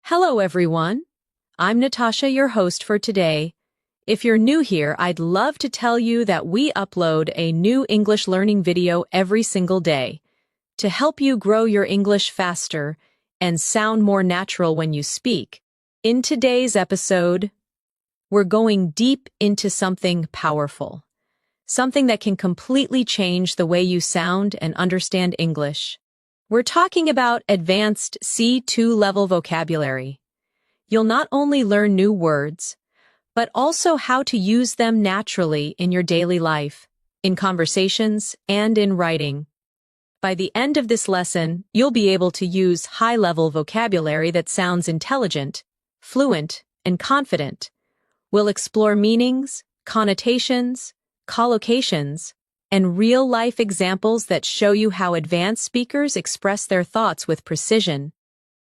Hello, everyone. I'm Natasha, your host for today. If you're new here, I'd love to tell you that we upload a new English learning video every single day to help you grow your English faster and sound more natural when you speak. In today's episode, we're going deep into something powerful, something that can completely change the way you sound and understand English. We're talking about advanced C2 level vocabulary. You'll not only learn new words, but also how to use them naturally in your daily life, in conversations, and in writing. By the end of this lesson, you'll be able to use high-level vocabulary that sounds intelligent, fluent, and confident. We'll explore meanings, connotations, collocations, and real-life examples that show you how advanced speakers express their thoughts with precision.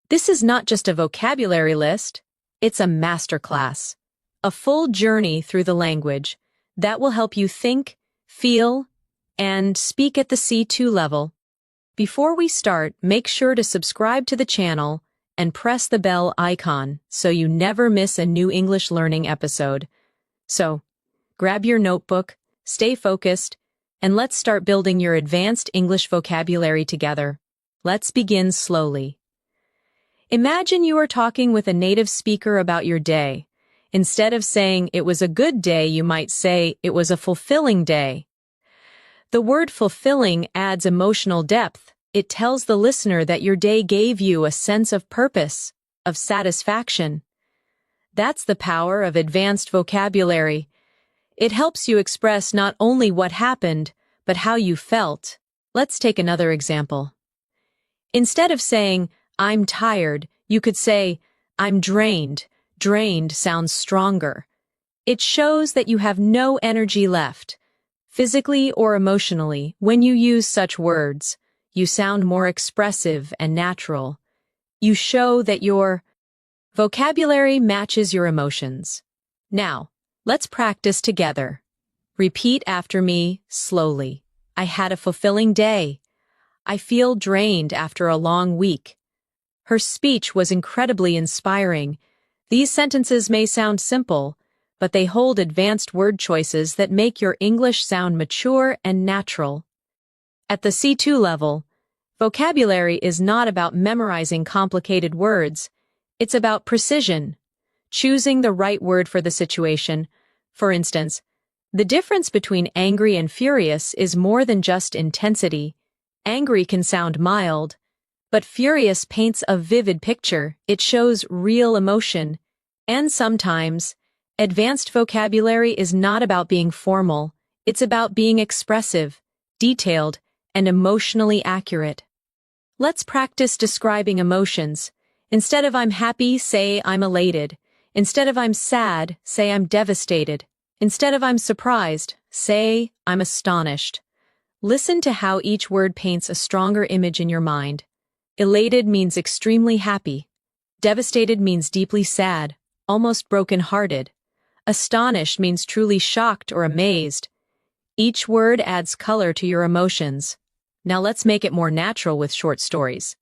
This is not just a vocabulary list, it's a masterclass, a full journey through the language that will help you think, feel, and speak at the C2 level. Before we start, make sure to subscribe to the channel and press the bell icon so you never miss a new English learning episode. So, grab your notebook, stay focused, and let's start building your advanced English vocabulary together. Let's begin slowly. Imagine you are talking with a native speaker about your day. Instead of saying it was a good day, you might say it was a fulfilling day. The word fulfilling adds emotional depth. It tells the listener that your day gave you a sense of purpose, of satisfaction. That's the power of advanced vocabulary. It helps you express not only what happened, but how you felt. Let's take another example. Instead of saying, I'm tired, you could say, I'm drained. Drained sounds stronger. It shows that you have no energy left. Physically or emotionally, when you use such words, you sound more expressive and natural. You show that your vocabulary matches your emotions. Now, let's practice together. Repeat after me slowly. I had a fulfilling day. I feel drained after a long week. Her speech was incredibly inspiring. These sentences may sound simple, but they hold advanced word choices that make your English sound mature and natural. At the C2 level, vocabulary is not about memorizing complicated words. It's about precision, choosing the right word for the situation. For instance, the difference between angry and furious is more than just intensity. Angry can sound mild, but furious paints a vivid picture. It shows real emotion. And sometimes, advanced vocabulary is not about being formal. It's about being expressive, detailed, and emotionally accurate. Let's practice describing emotions. Instead of I'm happy, say I'm elated. Instead of I'm sad, say I'm devastated. Instead of I'm surprised, say I'm astonished. Listen to how each word paints a stronger image in your mind. Elated means extremely happy. Devastated means deeply sad, almost broken-hearted. Astonished means truly shocked or amazed. Each word adds color to your emotions. Now let's make it more natural with short stories.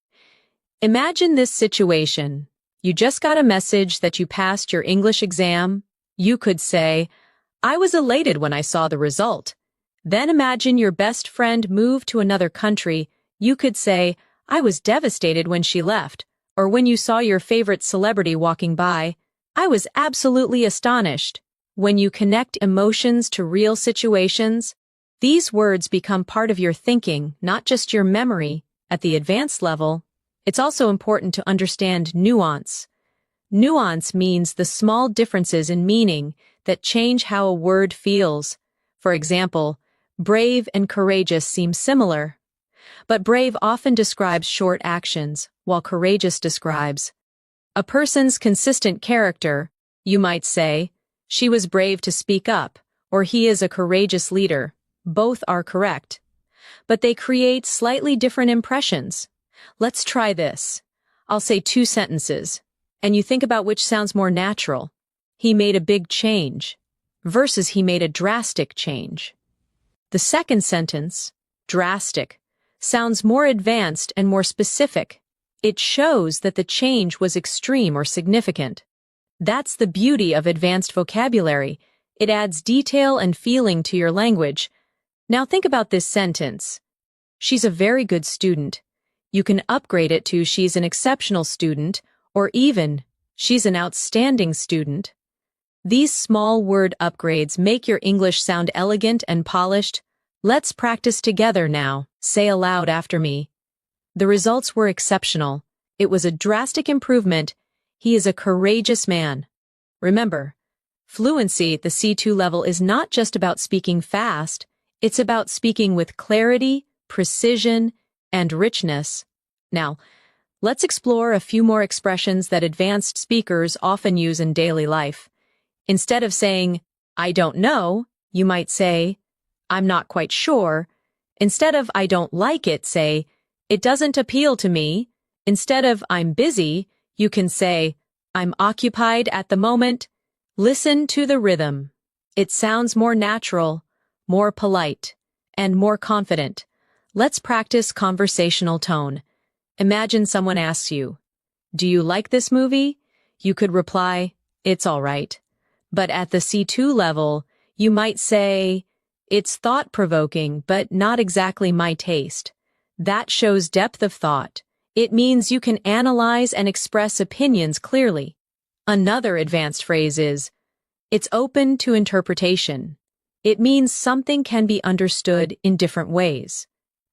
Imagine this situation. You just got a message that you passed your English exam. You could say, I was elated when I saw the result. Then imagine your best friend moved to another country. You could say, I was devastated when she left. Or when you saw your favorite celebrity walking by, I was absolutely astonished. When you connect emotions to real situations, these words become part of your thinking, not just your memory. At the advanced level, it's also important to understand nuance. Nuance means the small differences in meaning that change how a word feels. For example, brave and courageous seem similar, but brave often describes short actions, while courageous describes a person's consistent character. You might say, she was brave to speak up, or he is a courageous leader. Both are correct, but they create slightly different impressions. Let's try this. I'll say two sentences, and you think about which sounds more natural. He made a big change versus he made a drastic change. The second sentence, drastic, sounds more advanced and more specific. It shows that the change was extreme or significant. That's the beauty of advanced vocabulary. It adds detail and feeling to your language. Now think about this sentence. She's a very good student. You can upgrade it to she's an exceptional student, or even she's an outstanding student. These small word upgrades make your English sound elegant and polished. Let's practice together now. Say aloud after me. The results were exceptional. It was a drastic improvement. He is a courageous man. Remember, fluency at the C2 level is not just about speaking fast, it's about speaking with clarity, precision, and richness. Now, let's explore a few more expressions that advanced speakers often use in daily life. Instead of saying, I don't know, you might say, I'm not quite sure. Instead of I don't like it, say, it doesn't appeal to me. Instead of I'm busy, you can say, I'm occupied at the moment. Listen to the rhythm. It sounds more natural, more polite, and more confident. Let's practice conversational tone. Imagine someone asks you, do you like this movie? You could reply, it's all right. But at the C2 level, you might say, it's thought-provoking, but not exactly my taste. That shows depth of thought. It means you can analyze and express opinions clearly. Another advanced phrase is, it's open to interpretation. It means something can be understood in different ways.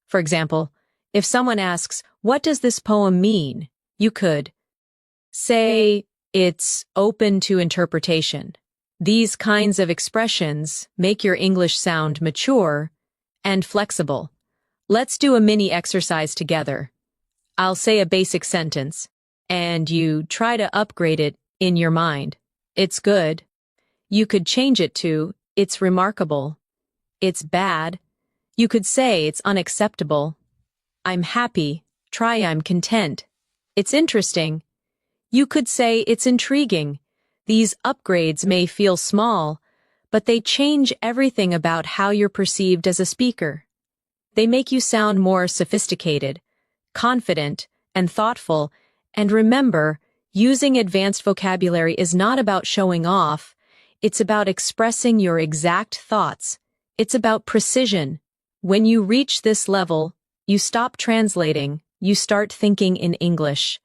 For example, if someone asks, what does this poem mean? You could say, it's open to interpretation. These kinds of expressions make your English sound mature and flexible. Let's do a mini exercise together. I'll say a basic sentence, and you try to upgrade it in your mind. It's good. You could change it to, it's remarkable. It's bad. You could say it's unacceptable. I'm happy. Try I'm content. It's interesting. You could say it's intriguing. These upgrades may feel small, but they change everything about how you're perceived as a speaker. They make you sound more sophisticated, confident, and thoughtful. And remember, using advanced vocabulary is not about showing off. It's about expressing your exact thoughts. It's about precision. When you reach this level, you stop translating, you start thinking in English.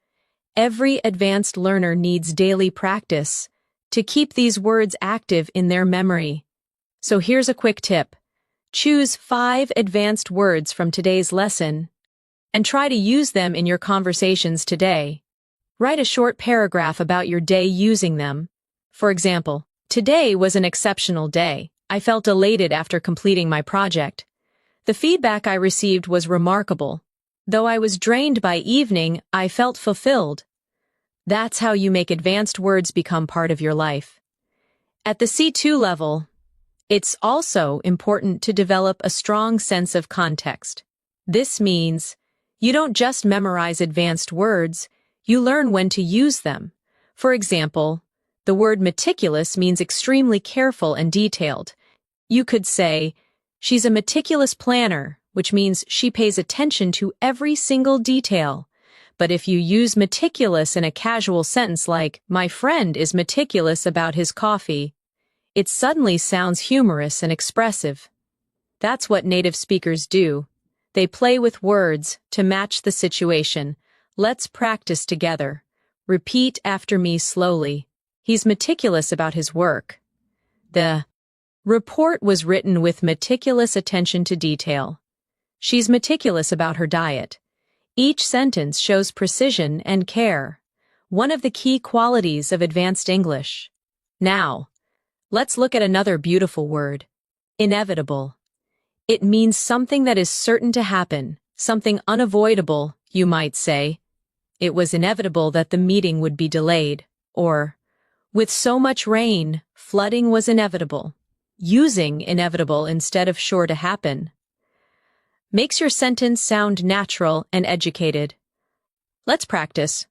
Every advanced learner needs daily practice to keep these words active in their memory. So here's a quick tip. Choose 5 advanced words from today's lesson and try to use them in your conversations today. Write a short paragraph about your day using them. For example, today was an exceptional day. I felt elated after completing my project. The feedback I received was remarkable. Though I was drained by evening, I felt fulfilled. That's how you make advanced words become part of your life. At the C2 level, it's also important to develop a strong sense of context. This means you don't just memorize advanced words, you learn when to use them. For example, the word meticulous means extremely careful and detailed. You could say, she's a meticulous planner, which means she pays attention to every single detail. But if you use meticulous in a casual sentence like, my friend is meticulous about his coffee, it suddenly sounds humorous and expressive. That's what native speakers do. They play with words to match the situation. Let's practice together. Repeat after me slowly. He's meticulous about his work. The report was written with meticulous attention to detail. She's meticulous about her diet. Each sentence shows precision and care, one of the key qualities of advanced English. Now, let's look at another beautiful word, inevitable. It means something that is certain to happen, something unavoidable, you might say. It was inevitable that the meeting would be delayed, or, with so much rain, flooding was inevitable. Using inevitable instead of sure to happen makes your sentence sound natural and educated. Let's practice.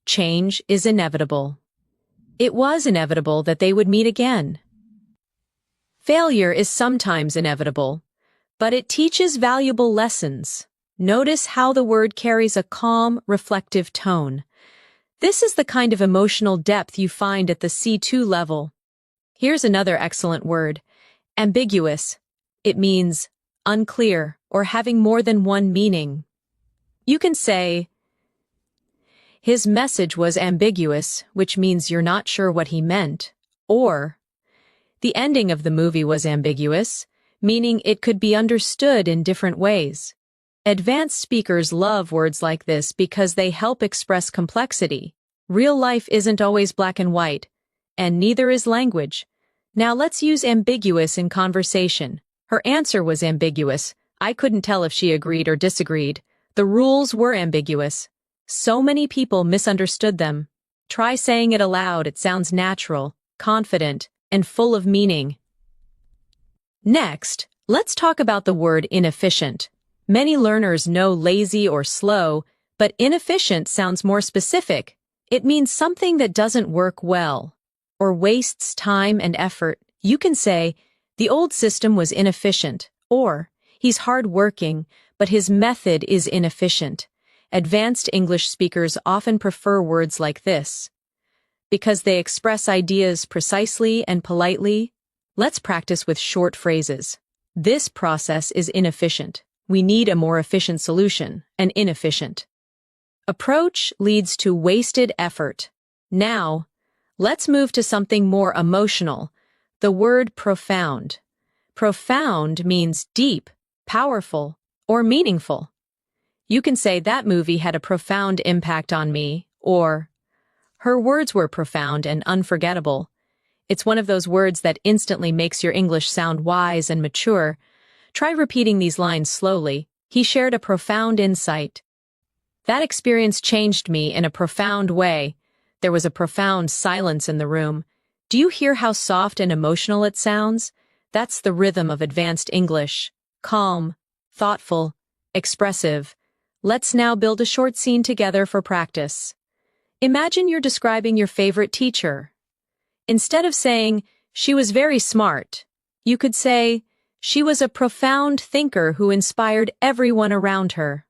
Change is inevitable. It was inevitable that they would meet again. Failure is sometimes inevitable, but it teaches valuable lessons. Notice how the word carries a calm, reflective tone. This is the kind of emotional depth you find at the C2 level. Here's another excellent word, ambiguous. It means unclear or having more than one meaning. You can say, his message was ambiguous, which means you're not sure what he meant, or the ending of the movie was ambiguous, meaning it could be understood in different ways. Advanced speakers love words like this because they help express complexity. Real life isn't always black and white, and neither is language. Now let's use ambiguous in conversation. Her answer was ambiguous. I couldn't tell if she agreed or disagreed. The rules were ambiguous. So many people misunderstood them. Try saying it aloud. It sounds natural, confident, and full of meaning. Next, let's talk about the word inefficient. Many learners know lazy or slow, but inefficient sounds more specific. It means something that doesn't work well or wastes time and effort. You can say, the old system was inefficient, or he's hard-working, but his method is inefficient. Advanced English speakers often prefer words like this because they express ideas precisely and politely. Let's practice with short phrases. This process is inefficient. We need a more efficient solution, an inefficient. Approach leads to wasted effort. Now, let's move to something more emotional. The word profound. Profound means deep, powerful, or meaningful. You can say that movie had a profound impact on me, or her words were profound and unforgettable. It's one of those words that instantly makes your English sound wise and mature. Try repeating these lines slowly. He shared a profound insight. That experience changed me in a profound way. There was a profound silence in the room. Do you hear how soft and emotional it sounds? That's the rhythm of advanced English. Calm, thoughtful, expressive. Let's now build a short scene together for practice. Imagine you're describing your favorite teacher. Instead of saying, she was very smart, you could say, she was a profound thinker who inspired everyone around her.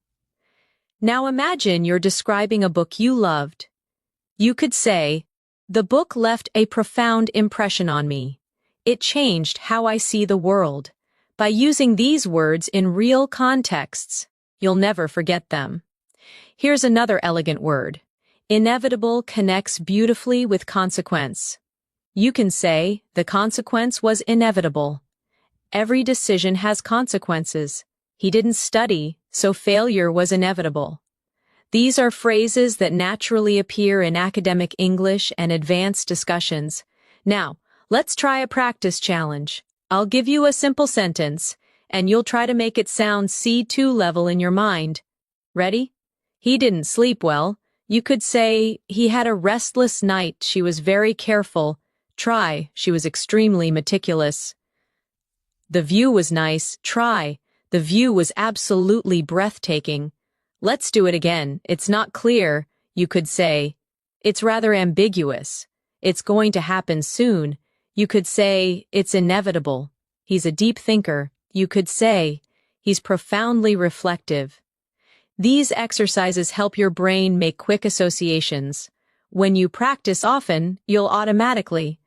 Now imagine you're describing a book you loved. You could say, the book left a profound impression on me. It changed how I see the world. By using these words in real contexts, you'll never forget them. Here's another elegant word. Inevitable connects beautifully with consequence. You can say, the consequence was inevitable. Every decision has consequences. He didn't study, so failure was inevitable. These are phrases that naturally appear in academic English and advanced discussions. Now, let's try a practice challenge. I'll give you a simple sentence, and you'll try to make it sound C2 level in your mind. Ready? He didn't sleep well. You could say, he had a restless night. She was very careful. Try, she was extremely meticulous. The view was nice. Try, the view was absolutely breathtaking. Let's do it again. It's not clear. You could say, it's rather ambiguous. It's going to happen soon. You could say, it's inevitable. He's a deep thinker. You could say, he's profoundly reflective. These exercises help your brain make quick associations. When you practice often, you'll automatically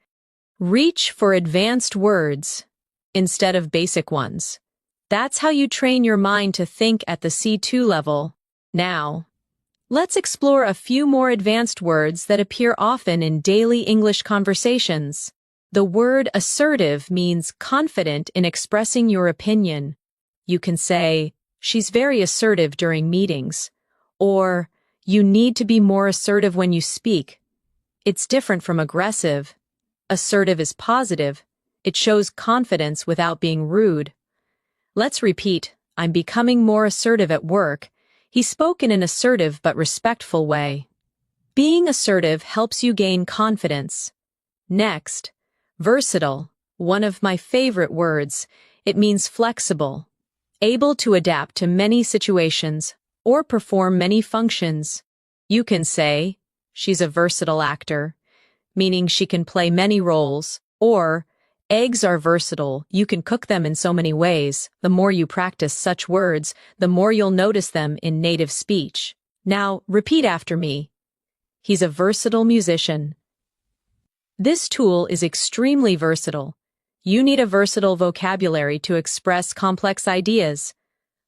reach for advanced words instead of basic ones. That's how you train your mind to think at the C2 level. Now, let's explore a few more advanced words that appear often in daily English conversations. The word assertive means confident in expressing your opinion. You can say, she's very assertive during meetings, or you need to be more assertive when you speak. It's different from aggressive. Assertive is positive. It shows confidence without being rude. Let's repeat, I'm becoming more assertive at work. He spoke in an assertive but respectful way. Being assertive helps you gain confidence. Next, versatile, one of my favorite words. It means flexible, able to adapt to many situations or perform many functions. You can say, she's a versatile actor, meaning she can play many roles, or Eggs are versatile. You can cook them in so many ways. The more you practice such words, the more you'll notice them in native speech. Now, repeat after me. He's a versatile musician. This tool is extremely versatile. You need a versatile vocabulary to express complex ideas.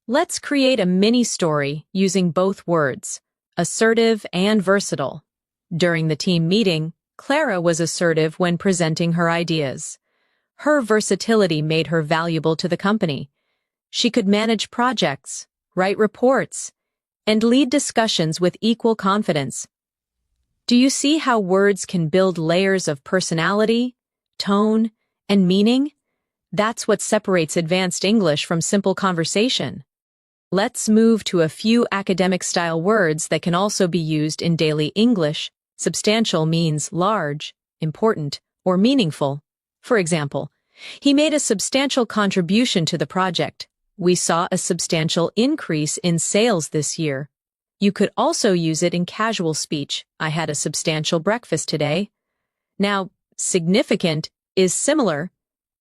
Let's create a mini story using both words, assertive and versatile. During the team meeting, Clara was assertive when presenting her ideas. Her versatility made her valuable to the company. She could manage projects, write reports, and lead discussions with equal confidence. Do you see how words can build layers of personality, tone, and meaning? That's what separates advanced English from simple conversation. Let's move to a few academic-style words that can also be used in daily English. Substantial means large, important, or meaningful. For example, he made a substantial contribution to the project. We saw a substantial increase in sales this year. You could also use it in casual speech. I had a substantial breakfast today. Now, significant is similar,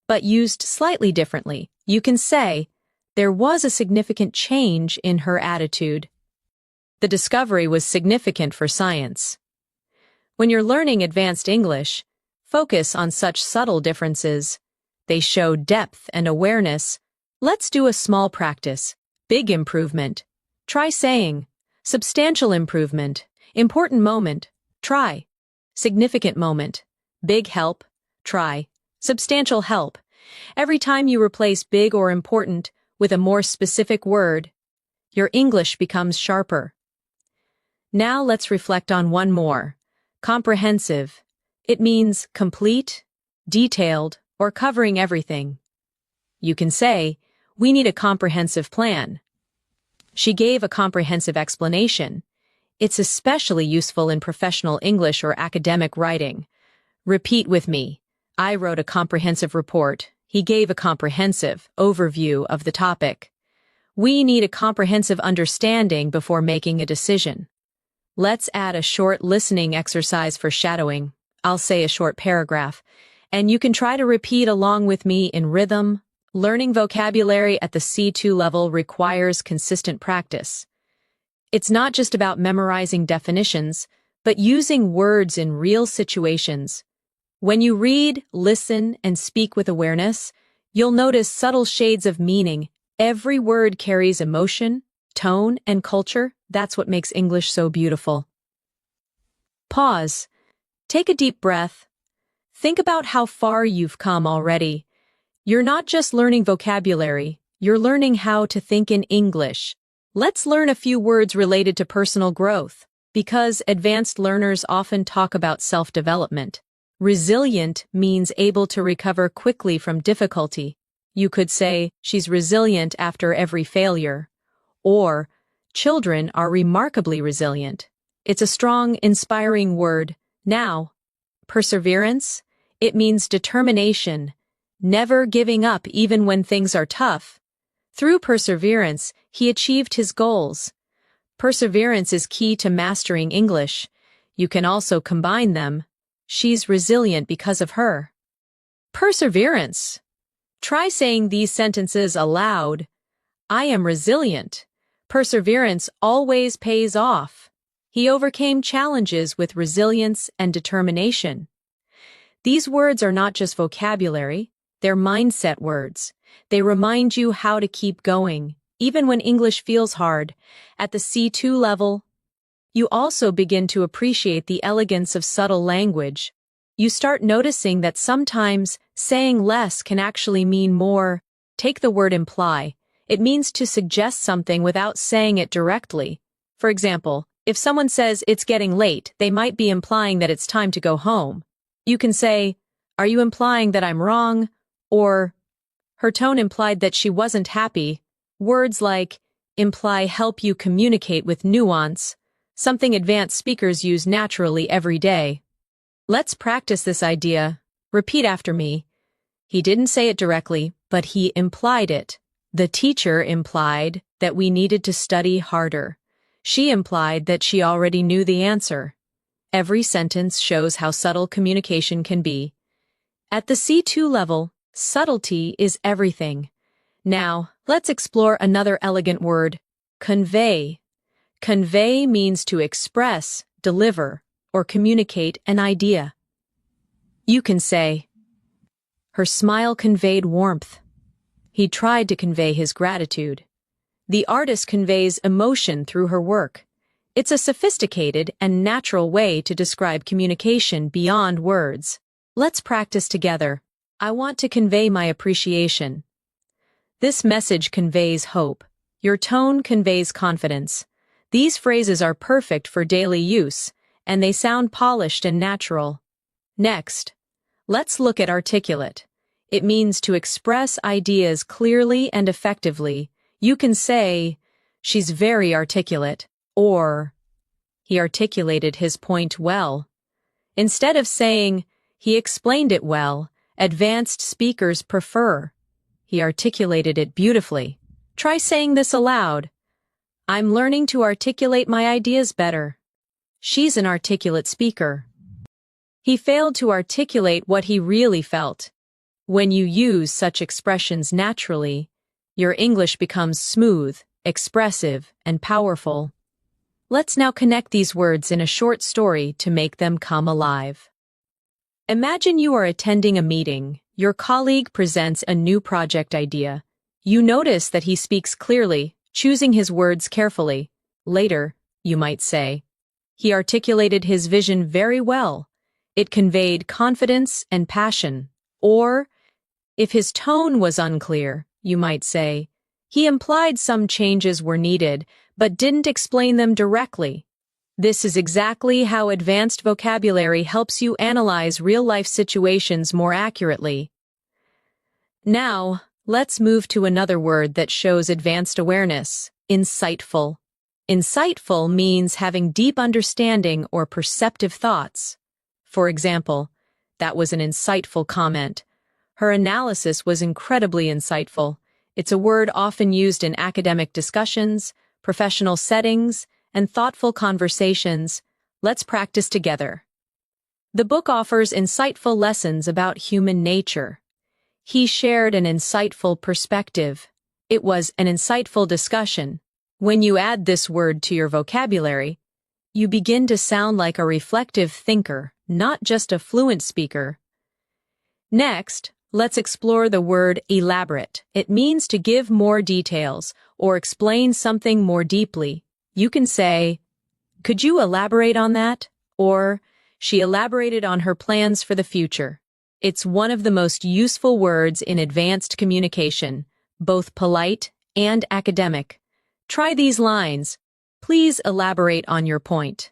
but used slightly differently. You can say, there was a significant change in her attitude. The discovery was significant for science. When you're learning advanced English, focus on such subtle differences. They show depth and awareness. Let's do a small practice. Big improvement. Try saying, substantial improvement. Important moment. Try. Significant moment. Big help. Try. Substantial help. Every time you replace big or important with a more specific word, your English becomes sharper. Now let's reflect on one more. Comprehensive. It means complete, detailed, or covering everything. You can say, we need a comprehensive plan. She gave a comprehensive explanation. It's especially useful in professional English or academic writing. Repeat with me. I wrote a comprehensive report. He gave a comprehensive overview of the topic. We need a comprehensive understanding before making a decision. Let's add a short listening exercise for shadowing. I'll say a short paragraph, and you can try to repeat along with me in rhythm. Learning vocabulary at the C2 level requires consistent practice. It's not just about memorizing definitions, but using words in real situations. When you read, listen, and speak with awareness, you'll notice subtle shades of meaning. Every word carries emotion, tone, and culture. That's what makes English so beautiful. Pause. Take a deep breath. Think about how far you've come already. You're not just learning vocabulary, you're learning how to think in English. Let's learn a few words related to personal growth, because advanced learners often talk about self-development. Resilient means able to recover quickly from difficulty. You could say, she's resilient after every failure. Or, children are remarkably resilient. It's a strong, inspiring word. Now, perseverance, it means determination, never giving up even when things are tough. Through perseverance, he achieved his goals. Perseverance is key to mastering English. You can also combine them. She's resilient because of her. Perseverance. Try saying these sentences aloud. I am resilient. Perseverance always pays off. He overcame challenges with resilience and determination. These words are not just vocabulary, they're mindset words. They remind you how to keep going, even when English feels hard. At the C2 level, you also begin to appreciate the elegance of subtle language. You start noticing that sometimes saying less can actually mean more. Take the word imply. It means to suggest something without saying it directly. For example, if someone says it's getting late, they might be implying that it's time to go home. You can say, are you implying that I'm wrong? Or, her tone implied that she wasn't happy. Words like imply help you communicate with nuance, something advanced speakers use naturally every day. Let's practice this idea. Repeat after me. He didn't say it directly, but he implied it. The teacher implied that we needed to study harder. She implied that she already knew the answer. Every sentence shows how subtle communication can be. At the C2 level, Subtlety is everything. Now, let's explore another elegant word, convey. Convey means to express, deliver, or communicate an idea. You can say, her smile conveyed warmth. He tried to convey his gratitude. The artist conveys emotion through her work. It's a sophisticated and natural way to describe communication beyond words. Let's practice together. I want to convey my appreciation. This message conveys hope. Your tone conveys confidence. These phrases are perfect for daily use, and they sound polished and natural. Next, let's look at articulate. It means to express ideas clearly and effectively. You can say, she's very articulate, or he articulated his point well. Instead of saying, he explained it well, advanced speakers prefer, he articulated it beautifully. Try saying this aloud. I'm learning to articulate my ideas better. She's an articulate speaker. He failed to articulate what he really felt. When you use such expressions naturally, your English becomes smooth, expressive, and powerful. Let's now connect these words in a short story to make them come alive. Imagine you are attending a meeting. Your colleague presents a new project idea. You notice that he speaks clearly, choosing his words carefully. Later, you might say, he articulated his vision very well. It conveyed confidence and passion. Or, if his tone was unclear, you might say, he implied some changes were needed, but didn't explain them directly. This is exactly how advanced vocabulary helps you analyze real-life situations more accurately. Now, let's move to another word that shows advanced awareness, insightful. Insightful means having deep understanding or perceptive thoughts. For example, that was an insightful comment. Her analysis was incredibly insightful. It's a word often used in academic discussions, professional settings, and thoughtful conversations. Let's practice together. The book offers insightful lessons about human nature. He shared an insightful perspective. It was an insightful discussion. When you add this word to your vocabulary, you begin to sound like a reflective thinker, not just a fluent speaker. Next, let's explore the word elaborate. It means to give more details or explain something more deeply. You can say, could you elaborate on that? Or, she elaborated on her plans for the future. It's one of the most useful words in advanced communication, both polite and academic. Try these lines. Please elaborate on your point.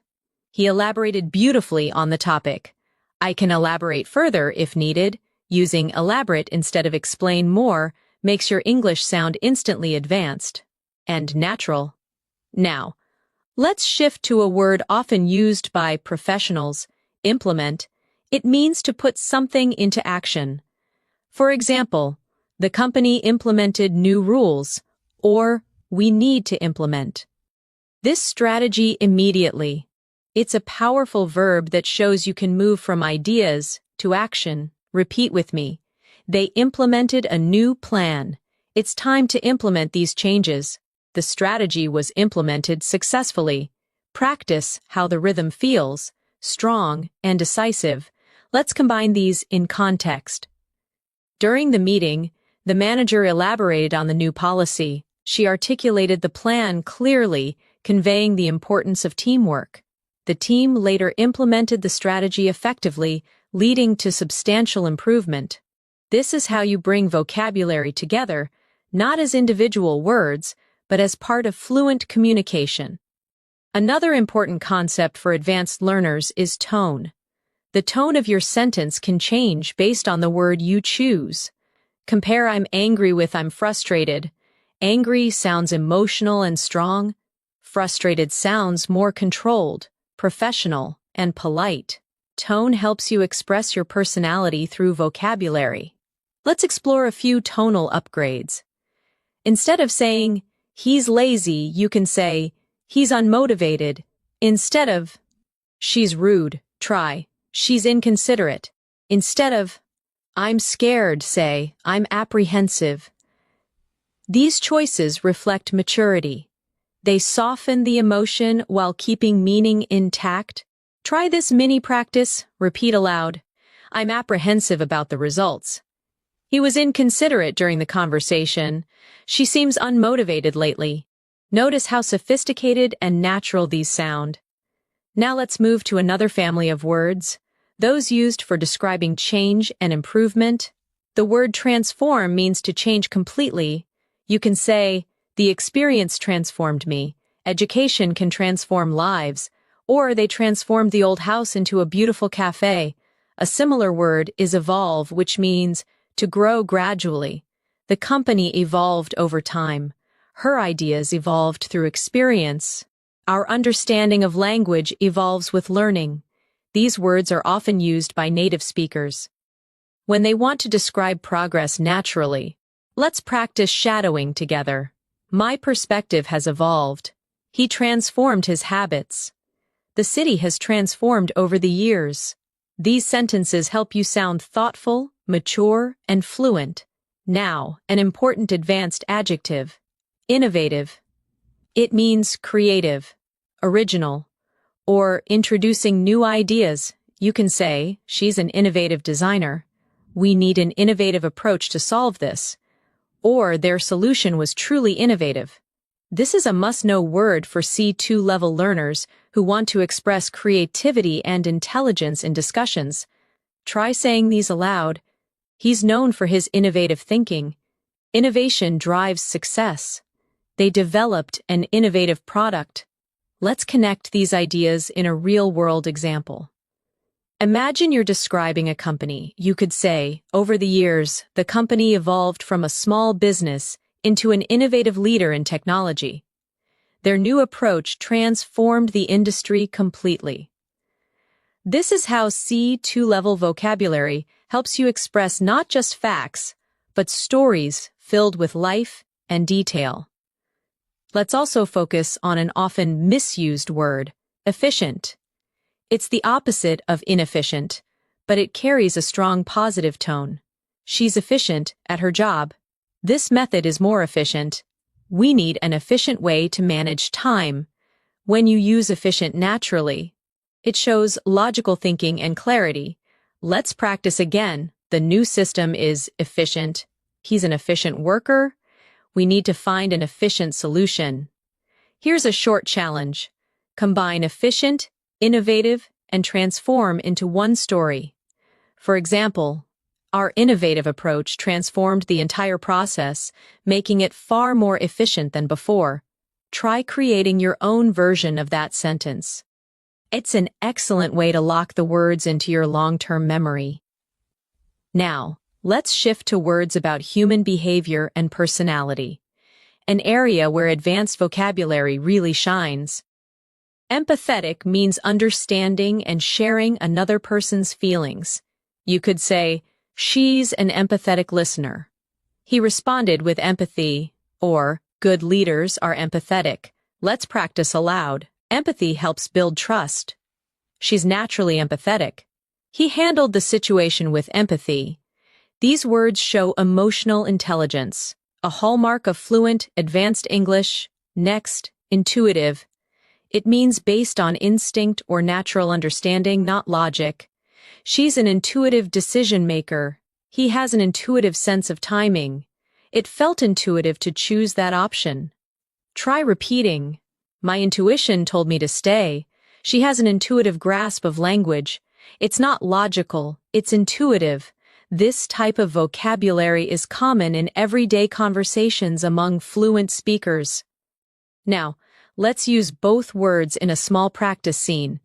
He elaborated beautifully on the topic. I can elaborate further if needed. Using elaborate instead of explain more makes your English sound instantly advanced and natural. Now, let's shift to a word often used by professionals, implement. It means to put something into action. For example, the company implemented new rules, or we need to implement this strategy immediately. It's a powerful verb that shows you can move from ideas to action. Repeat with me. They implemented a new plan. It's time to implement these changes. The strategy was implemented successfully. Practice how the rhythm feels, strong and decisive. Let's combine these in context. During the meeting, the manager elaborated on the new policy. She articulated the plan clearly, conveying the importance of teamwork. The team later implemented the strategy effectively, leading to substantial improvement. This is how you bring vocabulary together, not as individual words, but as part of fluent communication. Another important concept for advanced learners is tone. The tone of your sentence can change based on the word you choose. Compare I'm angry with I'm frustrated. Angry sounds emotional and strong. Frustrated sounds more controlled, professional, and polite. Tone helps you express your personality through vocabulary. Let's explore a few tonal upgrades. Instead of saying, he's lazy, you can say, he's unmotivated. Instead of, she's rude, try, she's inconsiderate. Instead of, I'm scared say, I'm apprehensive. These choices reflect maturity. They soften the emotion while keeping meaning intact. Try this mini practice, repeat aloud. I'm apprehensive about the results. He was inconsiderate during the conversation. She seems unmotivated lately. Notice how sophisticated and natural these sound. Now let's move to another family of words, those used for describing change and improvement. The word transform means to change completely. You can say, the experience transformed me. Education can transform lives. Or they transformed the old house into a beautiful cafe. A similar word is evolve, which means to grow gradually. The company evolved over time. Her ideas evolved through experience. Our understanding of language evolves with learning. These words are often used by native speakers. When they want to describe progress naturally, let's practice shadowing together. My perspective has evolved. He transformed his habits. The city has transformed over the years. These sentences help you sound thoughtful, mature, and fluent. Now, an important advanced adjective. Innovative. It means creative, original, or introducing new ideas. You can say, she's an innovative designer. We need an innovative approach to solve this. Or their solution was truly innovative. This is a must-know word for C2 level learners who want to express creativity and intelligence in discussions. Try saying these aloud. He's known for his innovative thinking. Innovation drives success. They developed an innovative product. Let's connect these ideas in a real-world example. Imagine you're describing a company. You could say, over the years, the company evolved from a small business into an innovative leader in technology. Their new approach transformed the industry completely. This is how C2 level vocabulary helps you express not just facts, but stories filled with life and detail. Let's also focus on an often misused word, efficient. It's the opposite of inefficient, but it carries a strong positive tone. She's efficient at her job. This method is more efficient. We need an efficient way to manage time. When you use efficient naturally, it shows logical thinking and clarity. Let's practice again. The new system is efficient. He's an efficient worker. We need to find an efficient solution. Here's a short challenge. Combine efficient, innovative, and transform into one story. For example, our innovative approach transformed the entire process, making it far more efficient than before. Try creating your own version of that sentence. It's an excellent way to lock the words into your long-term memory. Now, let's shift to words about human behavior and personality, an area where advanced vocabulary really shines. Empathetic means understanding and sharing another person's feelings. You could say, she's an empathetic listener. He responded with empathy, or good leaders are empathetic. Let's practice aloud. Empathy helps build trust. She's naturally empathetic. He handled the situation with empathy. These words show emotional intelligence, a hallmark of fluent, advanced English. Next, intuitive. It means based on instinct or natural understanding, not logic. She's an intuitive decision maker. He has an intuitive sense of timing. It felt intuitive to choose that option. Try repeating. My intuition told me to stay. She has an intuitive grasp of language. It's not logical, it's intuitive. This type of vocabulary is common in everyday conversations among fluent speakers. Now, let's use both words in a small practice scene.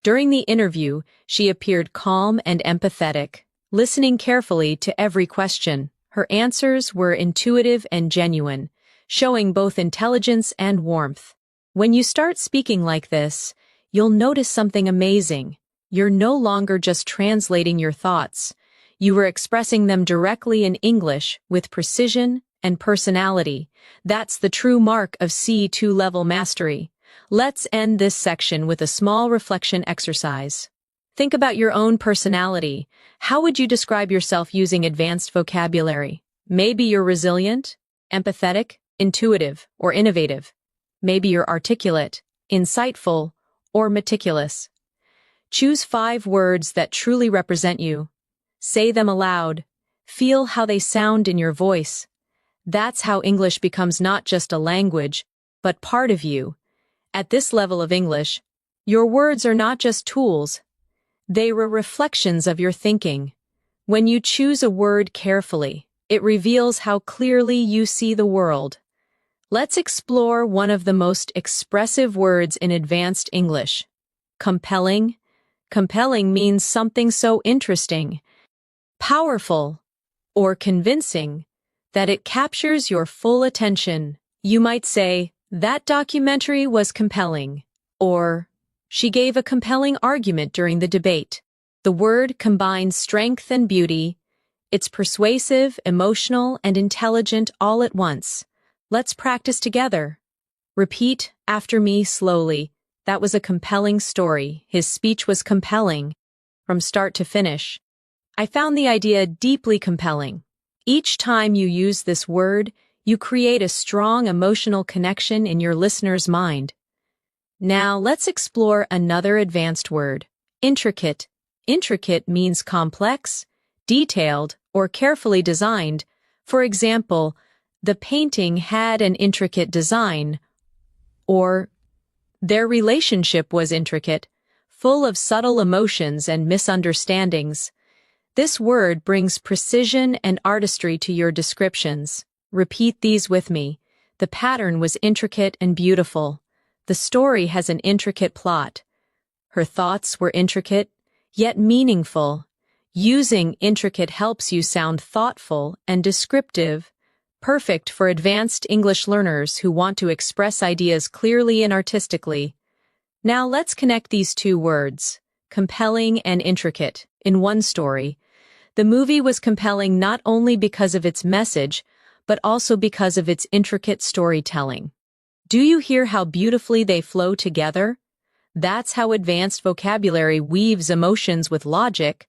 During the interview, she appeared calm and empathetic, listening carefully to every question. Her answers were intuitive and genuine, showing both intelligence and warmth. When you start speaking like this, you'll notice something amazing. You're no longer just translating your thoughts. You were expressing them directly in English with precision and personality. That's the true mark of C2 level mastery. Let's end this section with a small reflection exercise. Think about your own personality. How would you describe yourself using advanced vocabulary? Maybe you're resilient, empathetic, intuitive, or innovative. Maybe you're articulate, insightful, or meticulous. Choose 5 words that truly represent you. Say them aloud. Feel how they sound in your voice. That's how English becomes not just a language, but part of you. At this level of English, your words are not just tools. They are reflections of your thinking. When you choose a word carefully, it reveals how clearly you see the world. Let's explore one of the most expressive words in advanced English. Compelling. Compelling means something so interesting, powerful, or convincing that it captures your full attention. You might say, "That documentary was compelling," or "She gave a compelling argument during the debate." The word combines strength and beauty. It's persuasive, emotional, and intelligent all at once. Let's practice together. Repeat after me slowly. That was a compelling story. His speech was compelling, from start to finish. I found the idea deeply compelling. Each time you use this word, you create a strong emotional connection in your listener's mind. Now let's explore another advanced word. Intricate. Intricate means complex, detailed, or carefully designed. For example, the painting had an intricate design, or their relationship was intricate, full of subtle emotions and misunderstandings. This word brings precision and artistry to your descriptions. Repeat these with me. The pattern was intricate and beautiful. The story has an intricate plot. Her thoughts were intricate, yet meaningful. Using intricate helps you sound thoughtful and descriptive, perfect for advanced English learners who want to express ideas clearly and artistically. Now let's connect these 2 words, compelling and intricate, in one story. The movie was compelling not only because of its message, but also because of its intricate storytelling. Do you hear how beautifully they flow together? That's how advanced vocabulary weaves emotions with logic.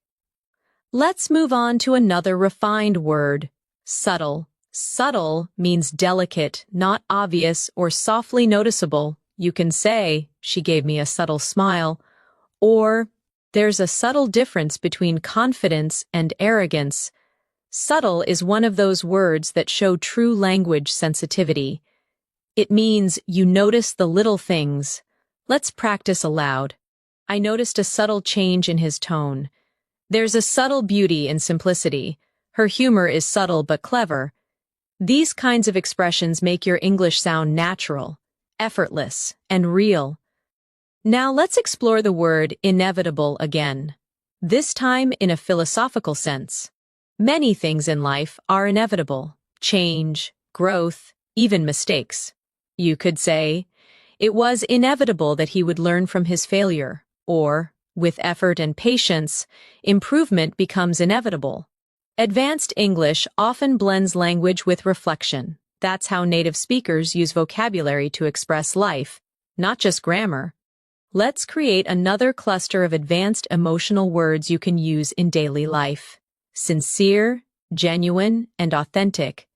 Let's move on to another refined word, subtle. Subtle means delicate, not obvious, or softly noticeable. You can say, "She gave me a subtle smile," or "There's a subtle difference between confidence and arrogance." Subtle is one of those words that show true language sensitivity. It means you notice the little things. Let's practice aloud. I noticed a subtle change in his tone. There's a subtle beauty in simplicity. Her humor is subtle but clever. These kinds of expressions make your English sound natural, effortless, and real. Now let's explore the word inevitable again, this time in a philosophical sense. Many things in life are inevitable: change, growth, even mistakes. You could say, "It was inevitable that he would learn from his failure," or, "With effort and patience, improvement becomes inevitable." Advanced English often blends language with reflection. That's how native speakers use vocabulary to express life, not just grammar. Let's create another cluster of advanced emotional words you can use in daily life. Sincere, genuine, and authentic.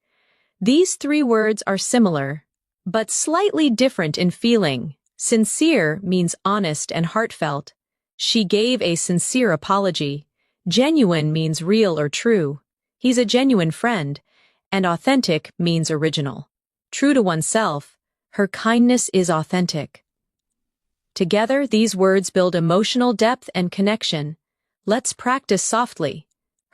These 3 words are similar, but slightly different in feeling. Sincere means honest and heartfelt. She gave a sincere apology. Genuine means real or true. He's a genuine friend. And authentic means original. True to oneself. Her kindness is authentic. Together, these words build emotional depth and connection. Let's practice softly.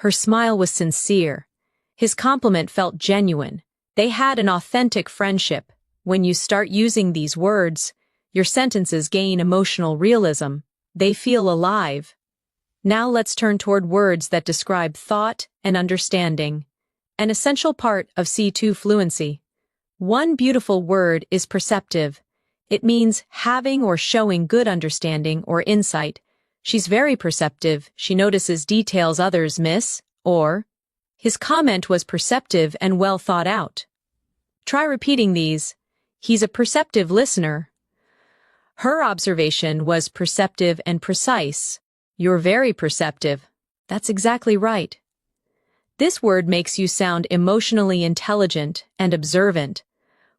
Her smile was sincere. His compliment felt genuine. They had an authentic friendship. When you start using these words, your sentences gain emotional realism. They feel alive. Now let's turn toward words that describe thought and understanding, an essential part of C2 fluency. One beautiful word is perceptive. It means having or showing good understanding or insight. She's very perceptive. She notices details others miss. Or, his comment was perceptive and well thought out. Try repeating these. He's a perceptive listener. Her observation was perceptive and precise. You're very perceptive. That's exactly right. This word makes you sound emotionally intelligent and observant,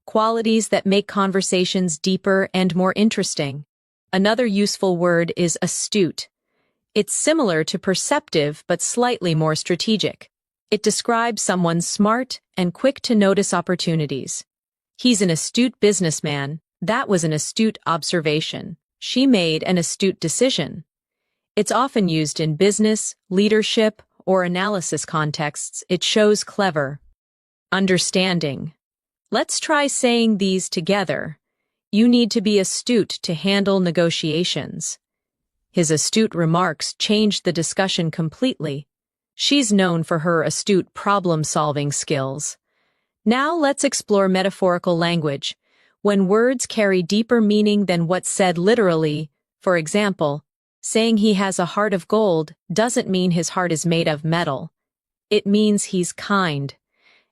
qualities that make conversations deeper and more interesting. Another useful word is astute. It's similar to perceptive but slightly more strategic. It describes someone smart and quick to notice opportunities. He's an astute businessman. That was an astute observation. She made an astute decision. It's often used in business, leadership, or analysis contexts. It shows clever. Understanding. Let's try saying these together. You need to be astute to handle negotiations. His astute remarks changed the discussion completely. She's known for her astute problem-solving skills. Now let's explore metaphorical language. When words carry deeper meaning than what's said literally, for example, saying he has a heart of gold doesn't mean his heart is made of metal. It means he's kind.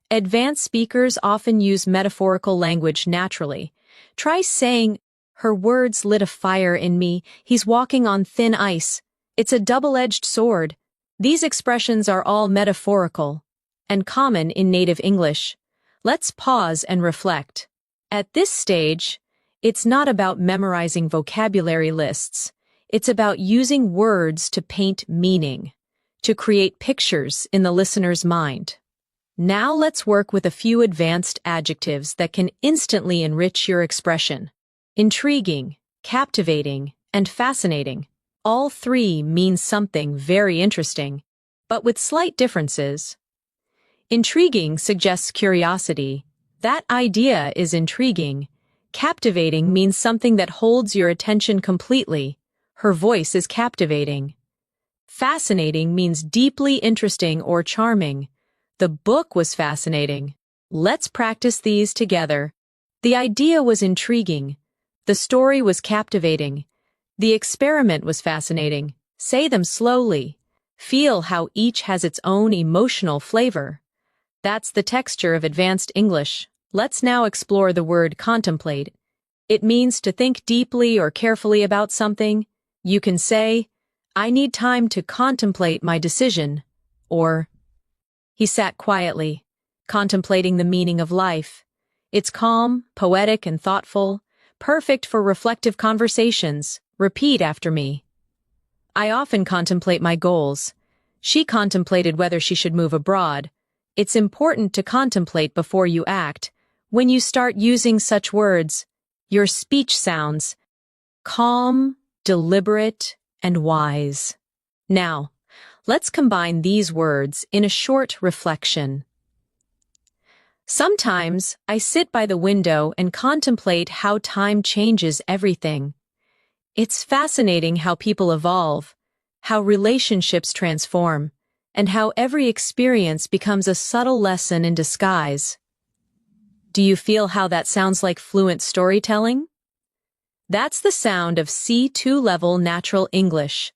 Advanced speakers often use metaphorical language naturally. Try saying, "Her words lit a fire in me. He's walking on thin ice. It's a double-edged sword." These expressions are all metaphorical and common in native English. Let's pause and reflect. At this stage, it's not about memorizing vocabulary lists. It's about using words to paint meaning, to create pictures in the listener's mind. Now let's work with a few advanced adjectives that can instantly enrich your expression. Intriguing, captivating, and fascinating. All three mean something very interesting, but with slight differences. Intriguing suggests curiosity. That idea is intriguing. Captivating means something that holds your attention completely. Her voice is captivating. Fascinating means deeply interesting or charming. The book was fascinating. Let's practice these together. The idea was intriguing. The story was captivating. The experiment was fascinating. Say them slowly. Feel how each has its own emotional flavor. That's the texture of advanced English. Let's now explore the word contemplate. It means to think deeply or carefully about something. You can say, "I need time to contemplate my decision," or, "He sat quietly, contemplating the meaning of life." It's calm, poetic, and thoughtful, perfect for reflective conversations. Repeat after me. I often contemplate my goals. She contemplated whether she should move abroad. It's important to contemplate before you act. When you start using such words, your speech sounds calm, deliberate, and wise. Now, let's combine these words in a short reflection. Sometimes I sit by the window and contemplate how time changes everything. It's fascinating how people evolve, how relationships transform, and how every experience becomes a subtle lesson in disguise. Do you feel how that sounds like fluent storytelling? That's the sound of C2 level natural English.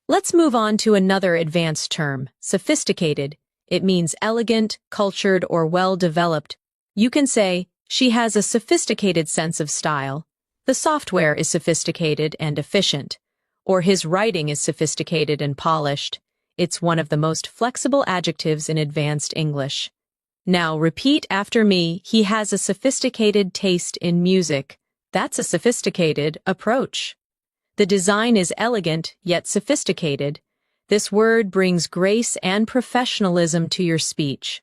Let's move on to another advanced term, sophisticated. It means elegant, cultured, or well-developed. You can say, "She has a sophisticated sense of style." The software is sophisticated and efficient. Or his writing is sophisticated and polished. It's one of the most flexible adjectives in advanced English. Now repeat after me. He has a sophisticated taste in music. That's a sophisticated approach. The design is elegant yet sophisticated. This word brings grace and professionalism to your speech.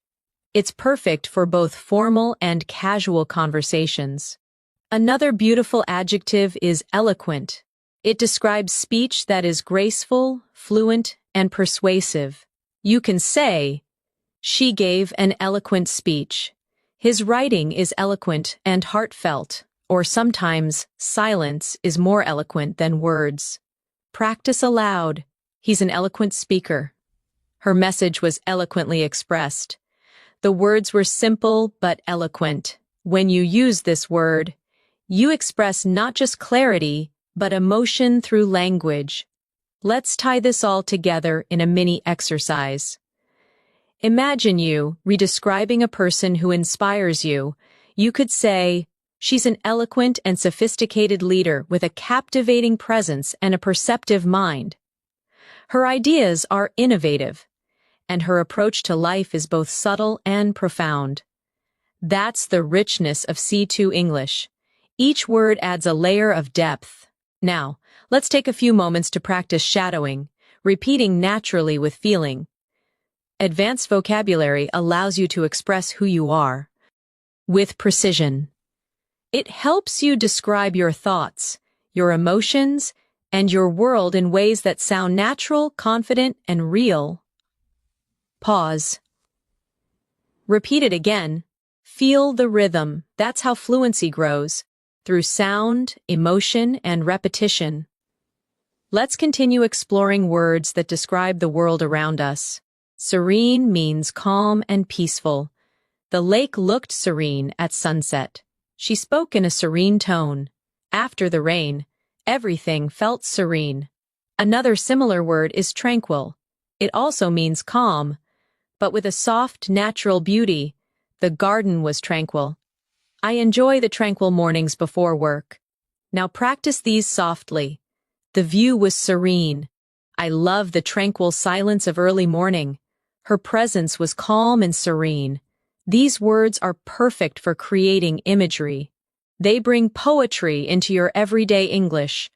It's perfect for both formal and casual conversations. Another beautiful adjective is eloquent. It describes speech that is graceful, fluent, and persuasive. You can say, "She gave an eloquent speech." His writing is eloquent and heartfelt. Or sometimes, silence is more eloquent than words. Practice aloud. He's an eloquent speaker. Her message was eloquently expressed. The words were simple but eloquent. When you use this word, you express not just clarity, but emotion through language. Let's tie this all together in a mini exercise. Imagine you redescribing a person who inspires you. You could say, "She's an eloquent and sophisticated leader with a captivating presence and a perceptive mind." Her ideas are innovative, and her approach to life is both subtle and profound. That's the richness of C2 English. Each word adds a layer of depth. Now, let's take a few moments to practice shadowing, repeating naturally with feeling. Advanced vocabulary allows you to express who you are with precision. It helps you describe your thoughts, your emotions, and your world in ways that sound natural, confident, and real. Pause. Repeat it again. Feel the rhythm. That's how fluency grows, through sound, emotion, and repetition. Let's continue exploring words that describe the world around us. Serene means calm and peaceful. The lake looked serene at sunset. She spoke in a serene tone. After the rain, everything felt serene. Another similar word is tranquil. It also means calm, but with a soft, natural beauty. The garden was tranquil. I enjoy the tranquil mornings before work. Now practice these softly. The view was serene. I love the tranquil silence of early morning. Her presence was calm and serene. These words are perfect for creating imagery. They bring poetry into your everyday English.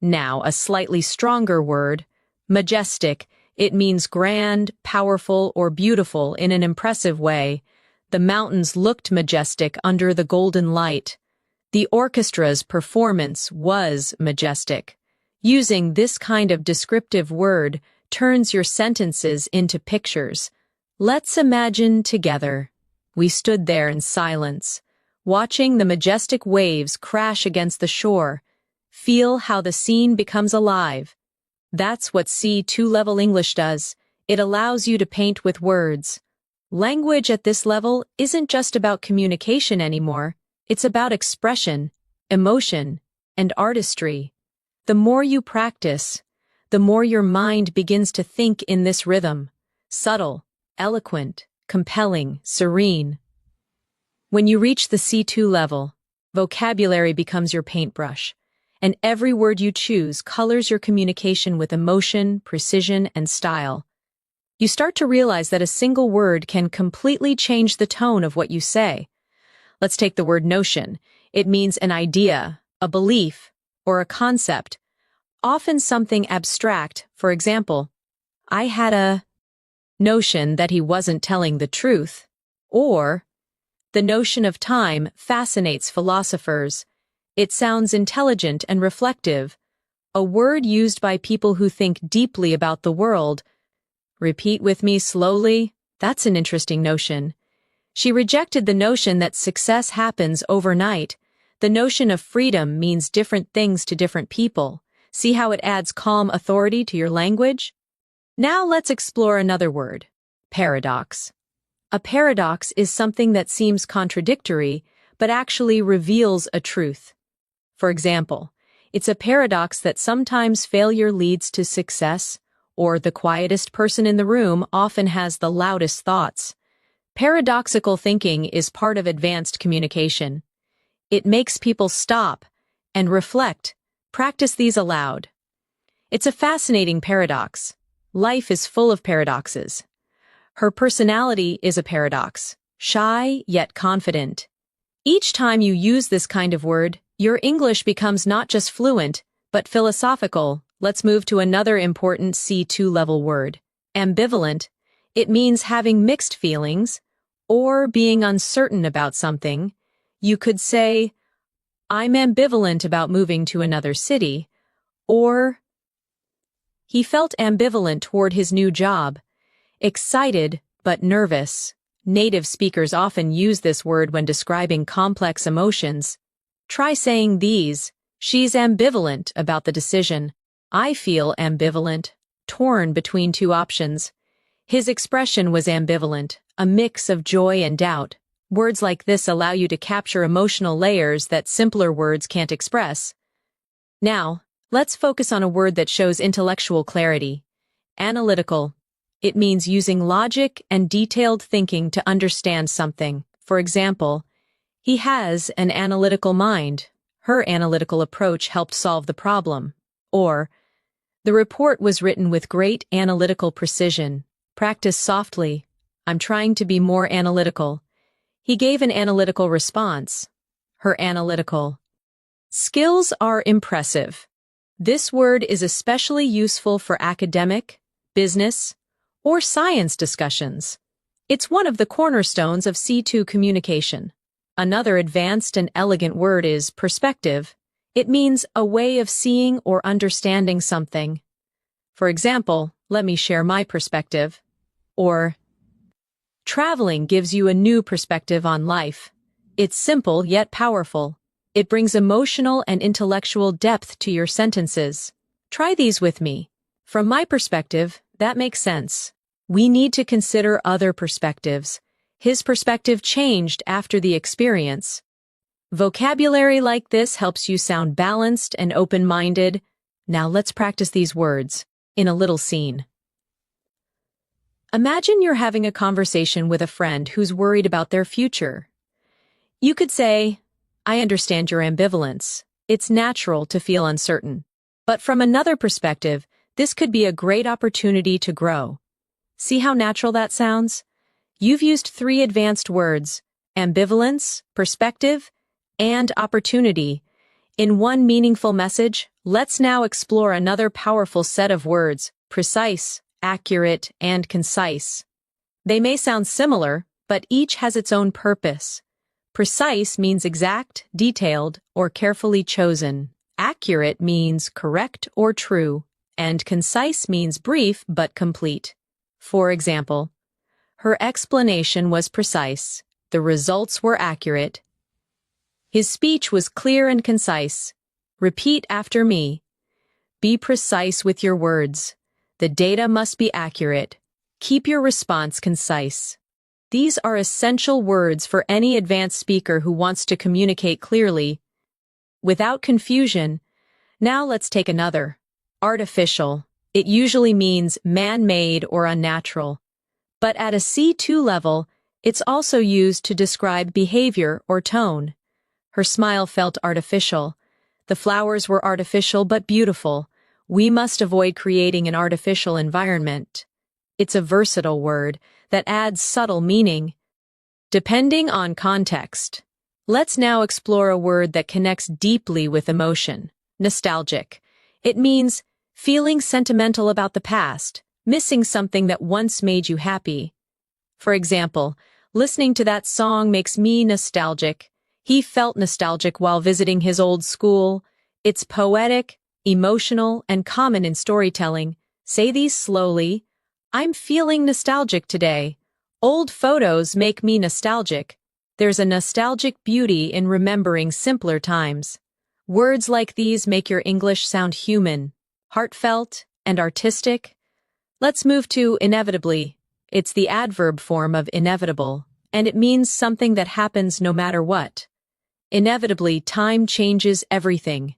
Now, a slightly stronger word, majestic. It means grand, powerful, or beautiful in an impressive way. The mountains looked majestic under the golden light. The orchestra's performance was majestic. Using this kind of descriptive word turns your sentences into pictures. Let's imagine together. We stood there in silence, watching the majestic waves crash against the shore. Feel how the scene becomes alive. That's what C2 level English does. It allows you to paint with words. Language at this level isn't just about communication anymore. It's about expression, emotion, and artistry. The more you practice, the more your mind begins to think in this rhythm. Subtle, eloquent, compelling, serene. When you reach the C2 level, vocabulary becomes your paintbrush, and every word you choose colors your communication with emotion, precision, and style. You start to realize that a single word can completely change the tone of what you say. Let's take the word notion. It means an idea, a belief, or a concept, often something abstract. For example, I had a notion that he wasn't telling the truth, or the notion of time fascinates philosophers. It sounds intelligent and reflective, a word used by people who think deeply about the world. Repeat with me slowly. That's an interesting notion. She rejected the notion that success happens overnight. The notion of freedom means different things to different people. See how it adds calm authority to your language? Now let's explore another word, paradox. A paradox is something that seems contradictory, but actually reveals a truth. For example, it's a paradox that sometimes failure leads to success, or the quietest person in the room often has the loudest thoughts. Paradoxical thinking is part of advanced communication. It makes people stop and reflect. Practice these aloud. It's a fascinating paradox. Life is full of paradoxes. Her personality is a paradox, shy yet confident. Each time you use this kind of word, your English becomes not just fluent, but philosophical. Let's move to another important C2 level word, ambivalent. It means having mixed feelings or being uncertain about something. You could say, I'm ambivalent about moving to another city, or he felt ambivalent toward his new job, excited but nervous. Native speakers often use this word when describing complex emotions. Try saying these. She's ambivalent about the decision. I feel ambivalent, torn between two options. His expression was ambivalent, a mix of joy and doubt. Words like this allow you to capture emotional layers that simpler words can't express. Now, let's focus on a word that shows intellectual clarity. Analytical. It means using logic and detailed thinking to understand something. For example, he has an analytical mind. Her analytical approach helped solve the problem. Or, The report was written with great analytical precision. Practice softly. I'm trying to be more analytical. He gave an analytical response. Her analytical skills are impressive. This word is especially useful for academic, business, or science discussions. It's one of the cornerstones of C2 communication. Another advanced and elegant word is perspective. It means a way of seeing or understanding something. For example, let me share my perspective. Or, traveling gives you a new perspective on life. It's simple yet powerful. It brings emotional and intellectual depth to your sentences. Try these with me. From my perspective, that makes sense. We need to consider other perspectives. His perspective changed after the experience. Vocabulary like this helps you sound balanced and open-minded. Now let's practice these words in a little scene. Imagine you're having a conversation with a friend who's worried about their future. You could say, I understand your ambivalence. It's natural to feel uncertain. But from another perspective, this could be a great opportunity to grow. See how natural that sounds? You've used 3 advanced words, ambivalence, perspective, and opportunity. In one meaningful message, let's now explore another powerful set of words, precise, accurate, and concise. They may sound similar, but each has its own purpose. Precise means exact, detailed, or carefully chosen. Accurate means correct or true, and concise means brief but complete. For example, her explanation was precise. The results were accurate. His speech was clear and concise. Repeat after me. Be precise with your words. The data must be accurate. Keep your response concise. These are essential words for any advanced speaker who wants to communicate clearly, without confusion. Now let's take another. Artificial. It usually means man-made or unnatural. But at a C2 level, it's also used to describe behavior or tone. Her smile felt artificial. The flowers were artificial but beautiful. We must avoid creating an artificial environment. It's a versatile word that adds subtle meaning, depending on context. Let's now explore a word that connects deeply with emotion. Nostalgic. It means feeling sentimental about the past, missing something that once made you happy. For example, listening to that song makes me nostalgic. He felt nostalgic while visiting his old school. It's poetic, emotional, and common in storytelling. Say these slowly. I'm feeling nostalgic today. Old photos make me nostalgic. There's a nostalgic beauty in remembering simpler times. Words like these make your English sound human, heartfelt, and artistic. Let's move to inevitably. It's the adverb form of inevitable, and it means something that happens no matter what. Inevitably, time changes everything.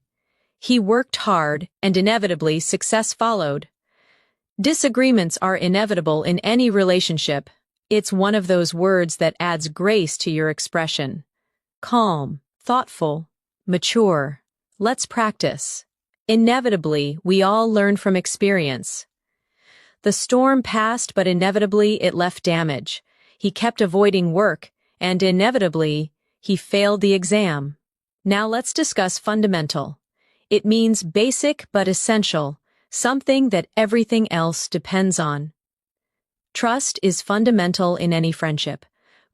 He worked hard, and inevitably, success followed. Disagreements are inevitable in any relationship. It's one of those words that adds grace to your expression. Calm, thoughtful, mature. Let's practice. Inevitably, we all learn from experience. The storm passed, but inevitably it left damage. He kept avoiding work, and inevitably, he failed the exam. Now let's discuss fundamental. It means basic but essential. Something that everything else depends on. Trust is fundamental in any friendship.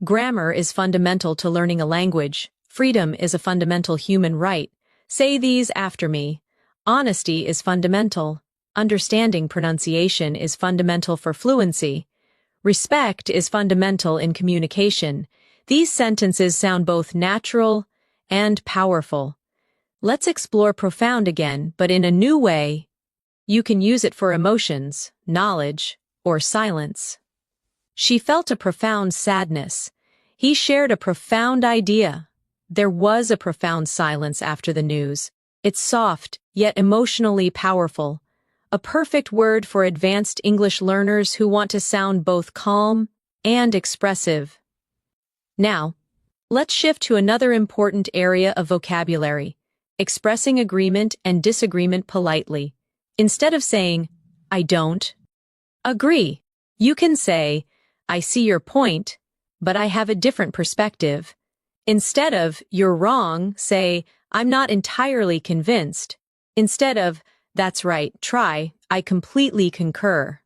Grammar is fundamental to learning a language. Freedom is a fundamental human right. Say these after me. Honesty is fundamental. Understanding pronunciation is fundamental for fluency. Respect is fundamental in communication. These sentences sound both natural and powerful. Let's explore profound again, but in a new way. You can use it for emotions, knowledge, or silence. She felt a profound sadness. He shared a profound idea. There was a profound silence after the news. It's soft, yet emotionally powerful. A perfect word for advanced English learners who want to sound both calm and expressive. Now, let's shift to another important area of vocabulary, expressing agreement and disagreement politely. Instead of saying, I don't agree, you can say, I see your point, but I have a different perspective. Instead of, you're wrong, say, I'm not entirely convinced. Instead of, that's right, try, I completely concur.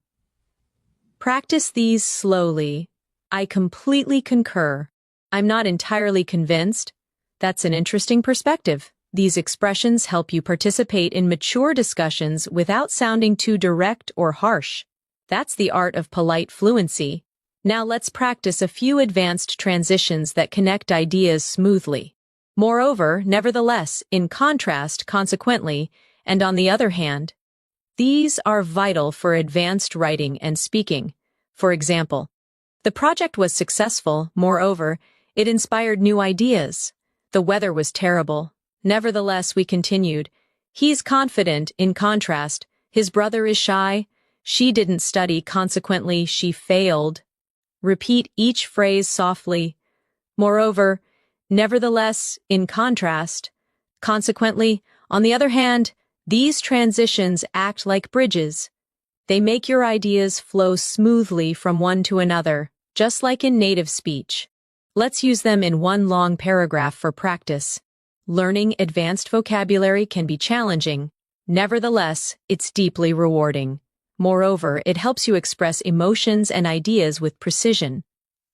Practice these slowly. I completely concur. I'm not entirely convinced. That's an interesting perspective. These expressions help you participate in mature discussions without sounding too direct or harsh. That's the art of polite fluency. Now let's practice a few advanced transitions that connect ideas smoothly. Moreover, nevertheless, in contrast, consequently, and on the other hand, these are vital for advanced writing and speaking. For example, the project was successful, moreover, it inspired new ideas. The weather was terrible. Nevertheless, we continued. He's confident, in contrast, his brother is shy, she didn't study, consequently, she failed. Repeat each phrase softly. Moreover, nevertheless, in contrast, consequently, on the other hand, these transitions act like bridges. They make your ideas flow smoothly from one to another, just like in native speech. Let's use them in one long paragraph for practice. Learning advanced vocabulary can be challenging. Nevertheless, it's deeply rewarding. Moreover, it helps you express emotions and ideas with precision.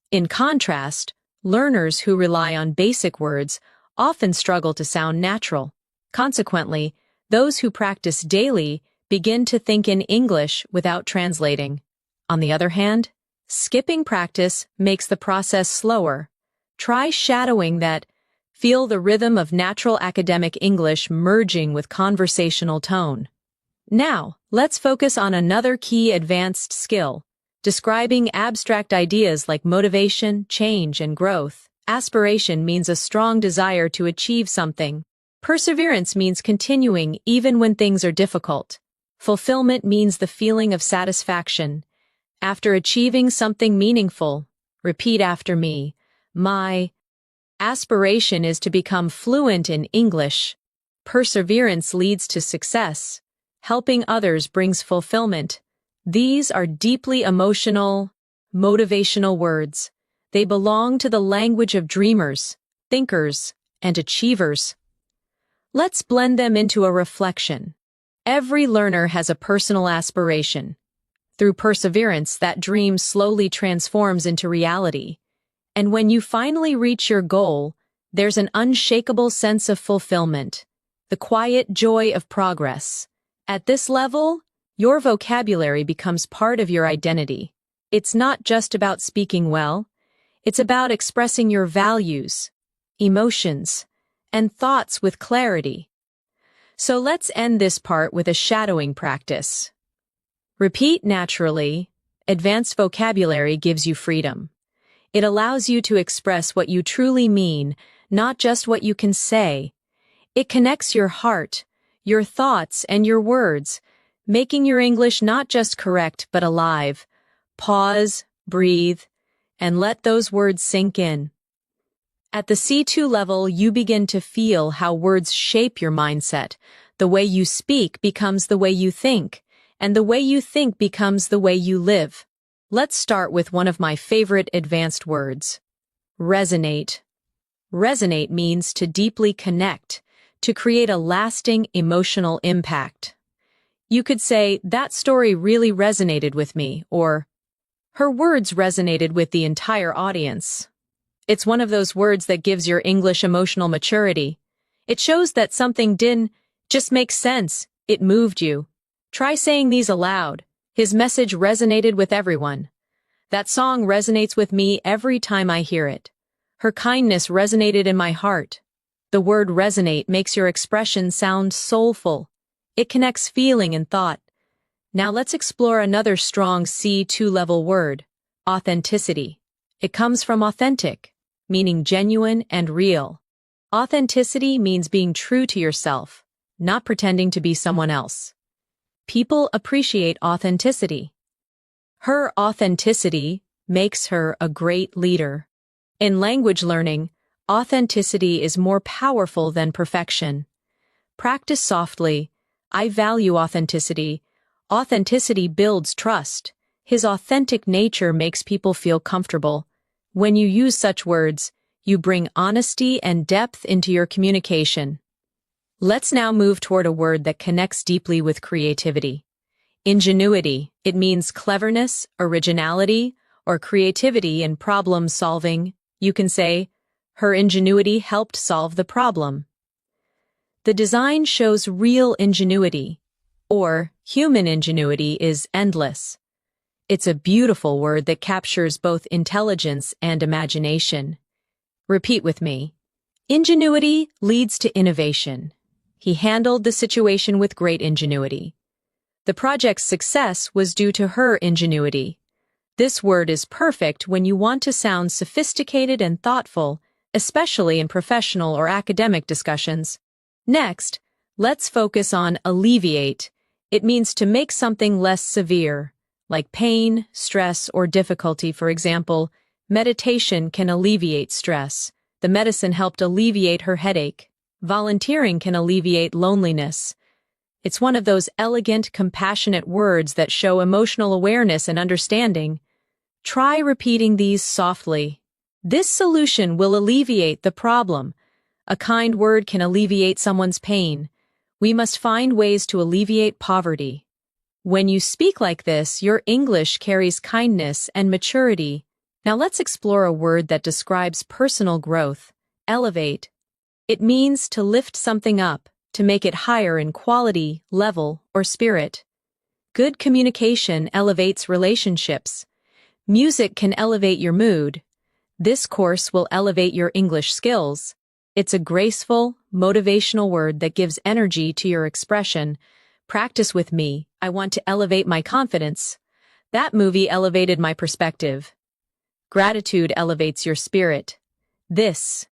In contrast, learners who rely on basic words often struggle to sound natural. Consequently, those who practice daily begin to think in English without translating. On the other hand, skipping practice makes the process slower. Try shadowing that. Feel the rhythm of natural academic English merging with conversational tone. Now, let's focus on another key advanced skill, describing abstract ideas like motivation, change, and growth. Aspiration means a strong desire to achieve something. Perseverance means continuing even when things are difficult. Fulfillment means the feeling of satisfaction. After achieving something meaningful, repeat after me. My aspiration is to become fluent in English. Perseverance leads to success. Helping others brings fulfillment. These are deeply emotional, motivational words. They belong to the language of dreamers, thinkers, and achievers. Let's blend them into a reflection. Every learner has a personal aspiration. Through perseverance, that dream slowly transforms into reality. And when you finally reach your goal, there's an unshakable sense of fulfillment, the quiet joy of progress. At this level, your vocabulary becomes part of your identity. It's not just about speaking well, it's about expressing your values, emotions, and thoughts with clarity. So let's end this part with a shadowing practice. Repeat naturally. Advanced vocabulary gives you freedom. It allows you to express what you truly mean, not just what you can say. It connects your heart, your thoughts, and your words, making your English not just correct but alive. Pause, breathe, and let those words sink in. At the C2 level, you begin to feel how words shape your mindset. The way you speak becomes the way you think, and the way you think becomes the way you live. Let's start with one of my favorite advanced words. Resonate. Resonate means to deeply connect, to create a lasting emotional impact. You could say, that story really resonated with me, or her words resonated with the entire audience. It's one of those words that gives your English emotional maturity. It shows that something didn't just make sense, it moved you. Try saying these aloud. His message resonated with everyone. That song resonates with me every time I hear it. Her kindness resonated in my heart. The word resonate makes your expression sound soulful. It connects feeling and thought. Now let's explore another strong C2 level word, authenticity. It comes from authentic, meaning genuine and real. Authenticity means being true to yourself, not pretending to be someone else. People appreciate authenticity. Her authenticity makes her a great leader. In language learning, authenticity is more powerful than perfection. Practice softly. I value authenticity. Authenticity builds trust. His authentic nature makes people feel comfortable. When you use such words, you bring honesty and depth into your communication. Let's now move toward a word that connects deeply with creativity. Ingenuity. It means cleverness, originality, or creativity in problem solving. You can say, her ingenuity helped solve the problem. The design shows real ingenuity, or human ingenuity is endless. It's a beautiful word that captures both intelligence and imagination. Repeat with me. Ingenuity leads to innovation. He handled the situation with great ingenuity. The project's success was due to her ingenuity. This word is perfect when you want to sound sophisticated and thoughtful, especially in professional or academic discussions. Next, let's focus on alleviate. It means to make something less severe, like pain, stress, or difficulty. For example, meditation can alleviate stress. The medicine helped alleviate her headache. Volunteering can alleviate loneliness. It's one of those elegant, compassionate words that show emotional awareness and understanding. Try repeating these softly. This solution will alleviate the problem. A kind word can alleviate someone's pain. We must find ways to alleviate poverty. When you speak like this, your English carries kindness and maturity. Now let's explore a word that describes personal growth. Elevate. It means to lift something up, to make it higher in quality, level, or spirit. Good communication elevates relationships. Music can elevate your mood. This course will elevate your English skills. It's a graceful, motivational word that gives energy to your expression. Practice with me. I want to elevate my confidence. That movie elevated my perspective. Gratitude elevates your spirit. This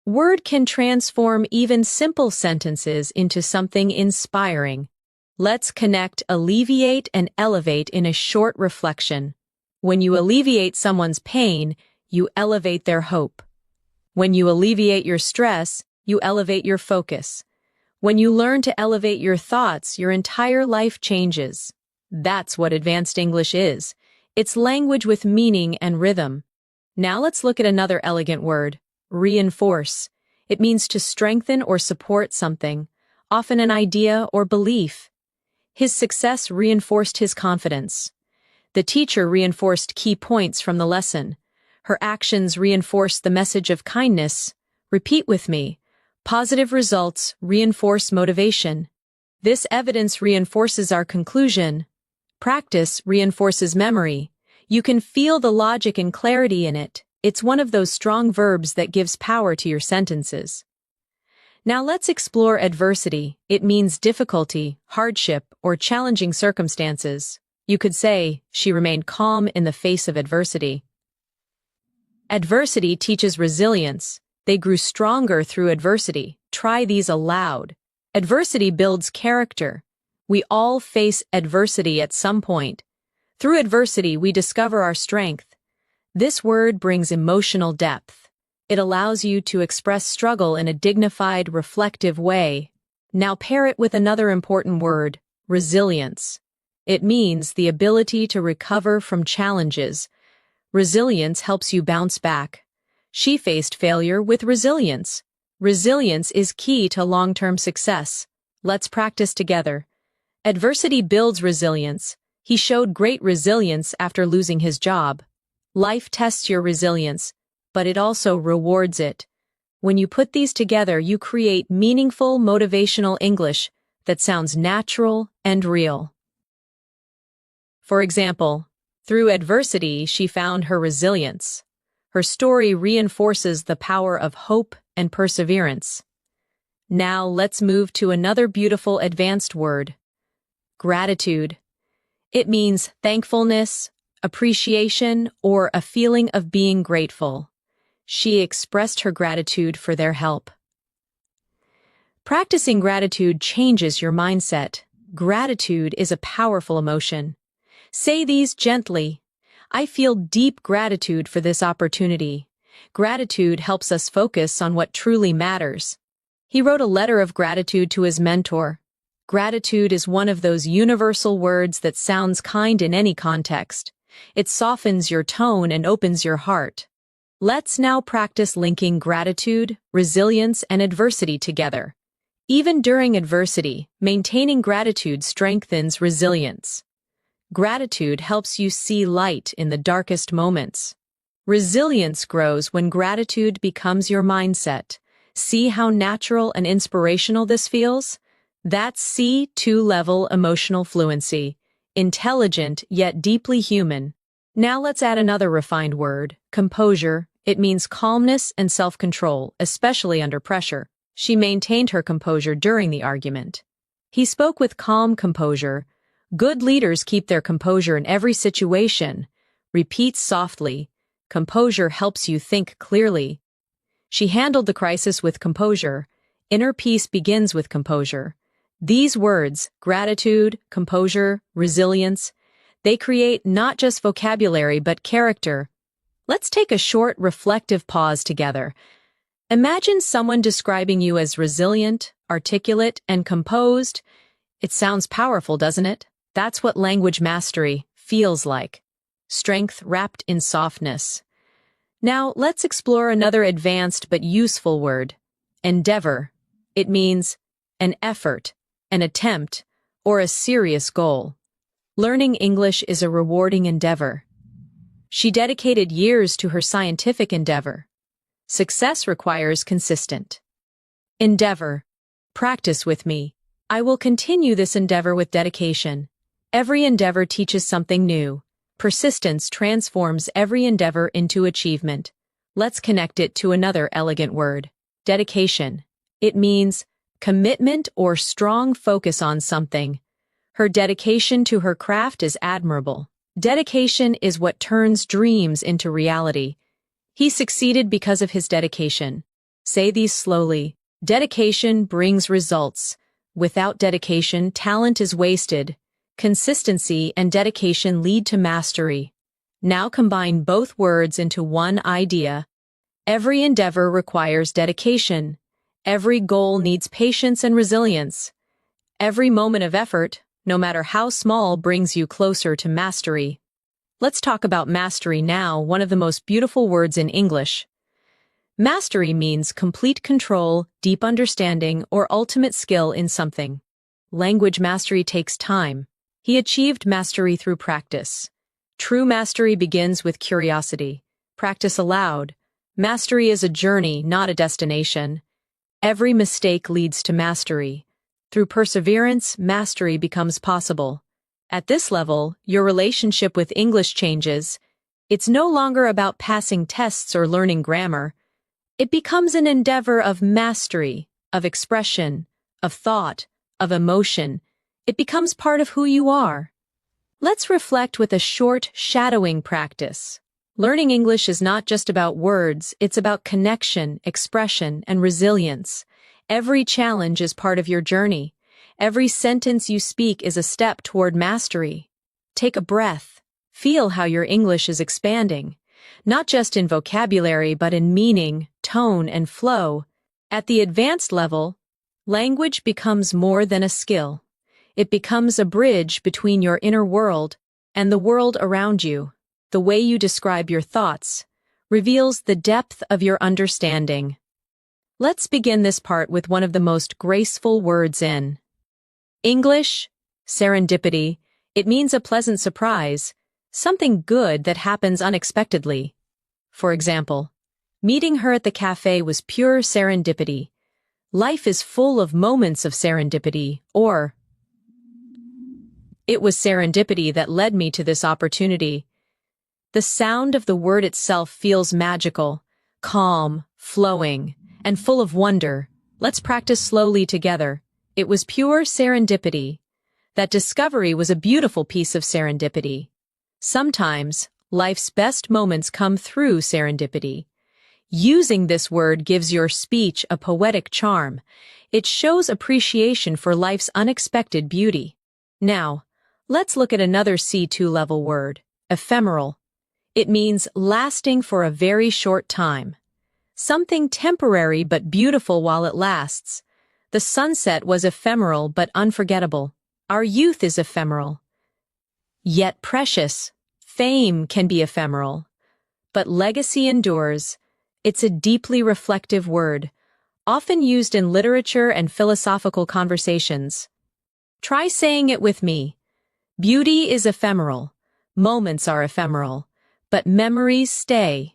word can transform even simple sentences into something inspiring. Let's connect alleviate and elevate in a short reflection. When you alleviate someone's pain, you elevate their hope. When you alleviate your stress, you elevate your focus. When you learn to elevate your thoughts, your entire life changes. That's what advanced English is. It's language with meaning and rhythm. Now let's look at another elegant word, reinforce. It means to strengthen or support something, often an idea or belief. His success reinforced his confidence. The teacher reinforced key points from the lesson. Her actions reinforced the message of kindness. Repeat with me. Positive results reinforce motivation. This evidence reinforces our conclusion. Practice reinforces memory. You can feel the logic and clarity in it. It's one of those strong verbs that gives power to your sentences. Now let's explore adversity. It means difficulty, hardship, or challenging circumstances. You could say, she remained calm in the face of adversity. Adversity teaches resilience. They grew stronger through adversity. Try these aloud. Adversity builds character. We all face adversity at some point. Through adversity, we discover our strength. This word brings emotional depth. It allows you to express struggle in a dignified, reflective way. Now pair it with another important word, resilience. It means the ability to recover from challenges. Resilience helps you bounce back. She faced failure with resilience. Resilience is key to long-term success. Let's practice together. Adversity builds resilience. He showed great resilience after losing his job. Life tests your resilience, but it also rewards it. When you put these together, you create meaningful, motivational English that sounds natural and real. For example, through adversity, she found her resilience. Her story reinforces the power of hope and perseverance. Now let's move to another beautiful advanced word, gratitude. It means thankfulness, appreciation, or a feeling of being grateful. She expressed her gratitude for their help. Practicing gratitude changes your mindset. Gratitude is a powerful emotion. Say these gently. I feel deep gratitude for this opportunity. Gratitude helps us focus on what truly matters. He wrote a letter of gratitude to his mentor. Gratitude is one of those universal words that sounds kind in any context. It softens your tone and opens your heart. Let's now practice linking gratitude, resilience, and adversity together. Even during adversity, maintaining gratitude strengthens resilience. Gratitude helps you see light in the darkest moments. Resilience grows when gratitude becomes your mindset. See how natural and inspirational this feels? That's C2 level emotional fluency. Intelligent yet deeply human. Now let's add another refined word, composure. It means calmness and self-control, especially under pressure. She maintained her composure during the argument. He spoke with calm composure. Good leaders keep their composure in every situation. Repeat softly. Composure helps you think clearly. She handled the crisis with composure. Inner peace begins with composure. These words, gratitude, composure, resilience, they create not just vocabulary but character. Let's take a short, reflective pause together. Imagine someone describing you as resilient, articulate, and composed. It sounds powerful, doesn't it? That's what language mastery feels like. Strength wrapped in softness. Now, let's explore another advanced but useful word, endeavor. It means an effort, an attempt, or a serious goal. Learning English is a rewarding endeavor. She dedicated years to her scientific endeavor. Success requires consistent endeavor. Practice with me. I will continue this endeavor with dedication. Every endeavor teaches something new. Persistence transforms every endeavor into achievement. Let's connect it to another elegant word, dedication. It means commitment or strong focus on something. Her dedication to her craft is admirable. Dedication is what turns dreams into reality. He succeeded because of his dedication. Say these slowly. Dedication brings results. Without dedication, talent is wasted. Consistency and dedication lead to mastery. Now combine both words into one idea. Every endeavor requires dedication. Every goal needs patience and resilience. Every moment of effort, no matter how small, brings you closer to mastery. Let's talk about mastery now, one of the most beautiful words in English. Mastery means complete control, deep understanding, or ultimate skill in something. Language mastery takes time. He achieved mastery through practice. True mastery begins with curiosity. Practice aloud. Mastery is a journey, not a destination. Every mistake leads to mastery. Through perseverance, mastery becomes possible. At this level, your relationship with English changes. It's no longer about passing tests or learning grammar. It becomes an endeavor of mastery, of expression, of thought, of emotion. It becomes part of who you are. Let's reflect with a short shadowing practice. Learning English is not just about words, it's about connection, expression, and resilience. Every challenge is part of your journey. Every sentence you speak is a step toward mastery. Take a breath. Feel how your English is expanding, not just in vocabulary but in meaning, tone, and flow. At the advanced level, language becomes more than a skill. It becomes a bridge between your inner world and the world around you. The way you describe your thoughts reveals the depth of your understanding. Let's begin this part with one of the most graceful words in English, serendipity. It means a pleasant surprise, something good that happens unexpectedly. For example, meeting her at the cafe was pure serendipity. Life is full of moments of serendipity, or it was serendipity that led me to this opportunity. The sound of the word itself feels magical, calm, flowing, and full of wonder. Let's practice slowly together. It was pure serendipity. That discovery was a beautiful piece of serendipity. Sometimes, life's best moments come through serendipity. Using this word gives your speech a poetic charm. It shows appreciation for life's unexpected beauty. Now, let's look at another C2 level word, ephemeral. It means lasting for a very short time. Something temporary but beautiful while it lasts. The sunset was ephemeral but unforgettable. Our youth is ephemeral, yet precious. Fame can be ephemeral, but legacy endures. It's a deeply reflective word, often used in literature and philosophical conversations. Try saying it with me. Beauty is ephemeral. Moments are ephemeral, but memories stay.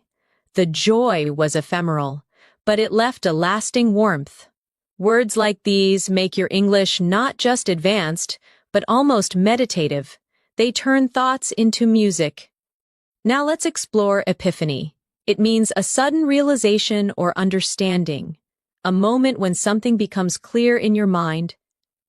The joy was ephemeral, but it left a lasting warmth. Words like these make your English not just advanced, but almost meditative. They turn thoughts into music. Now let's explore epiphany. It means a sudden realization or understanding, a moment when something becomes clear in your mind.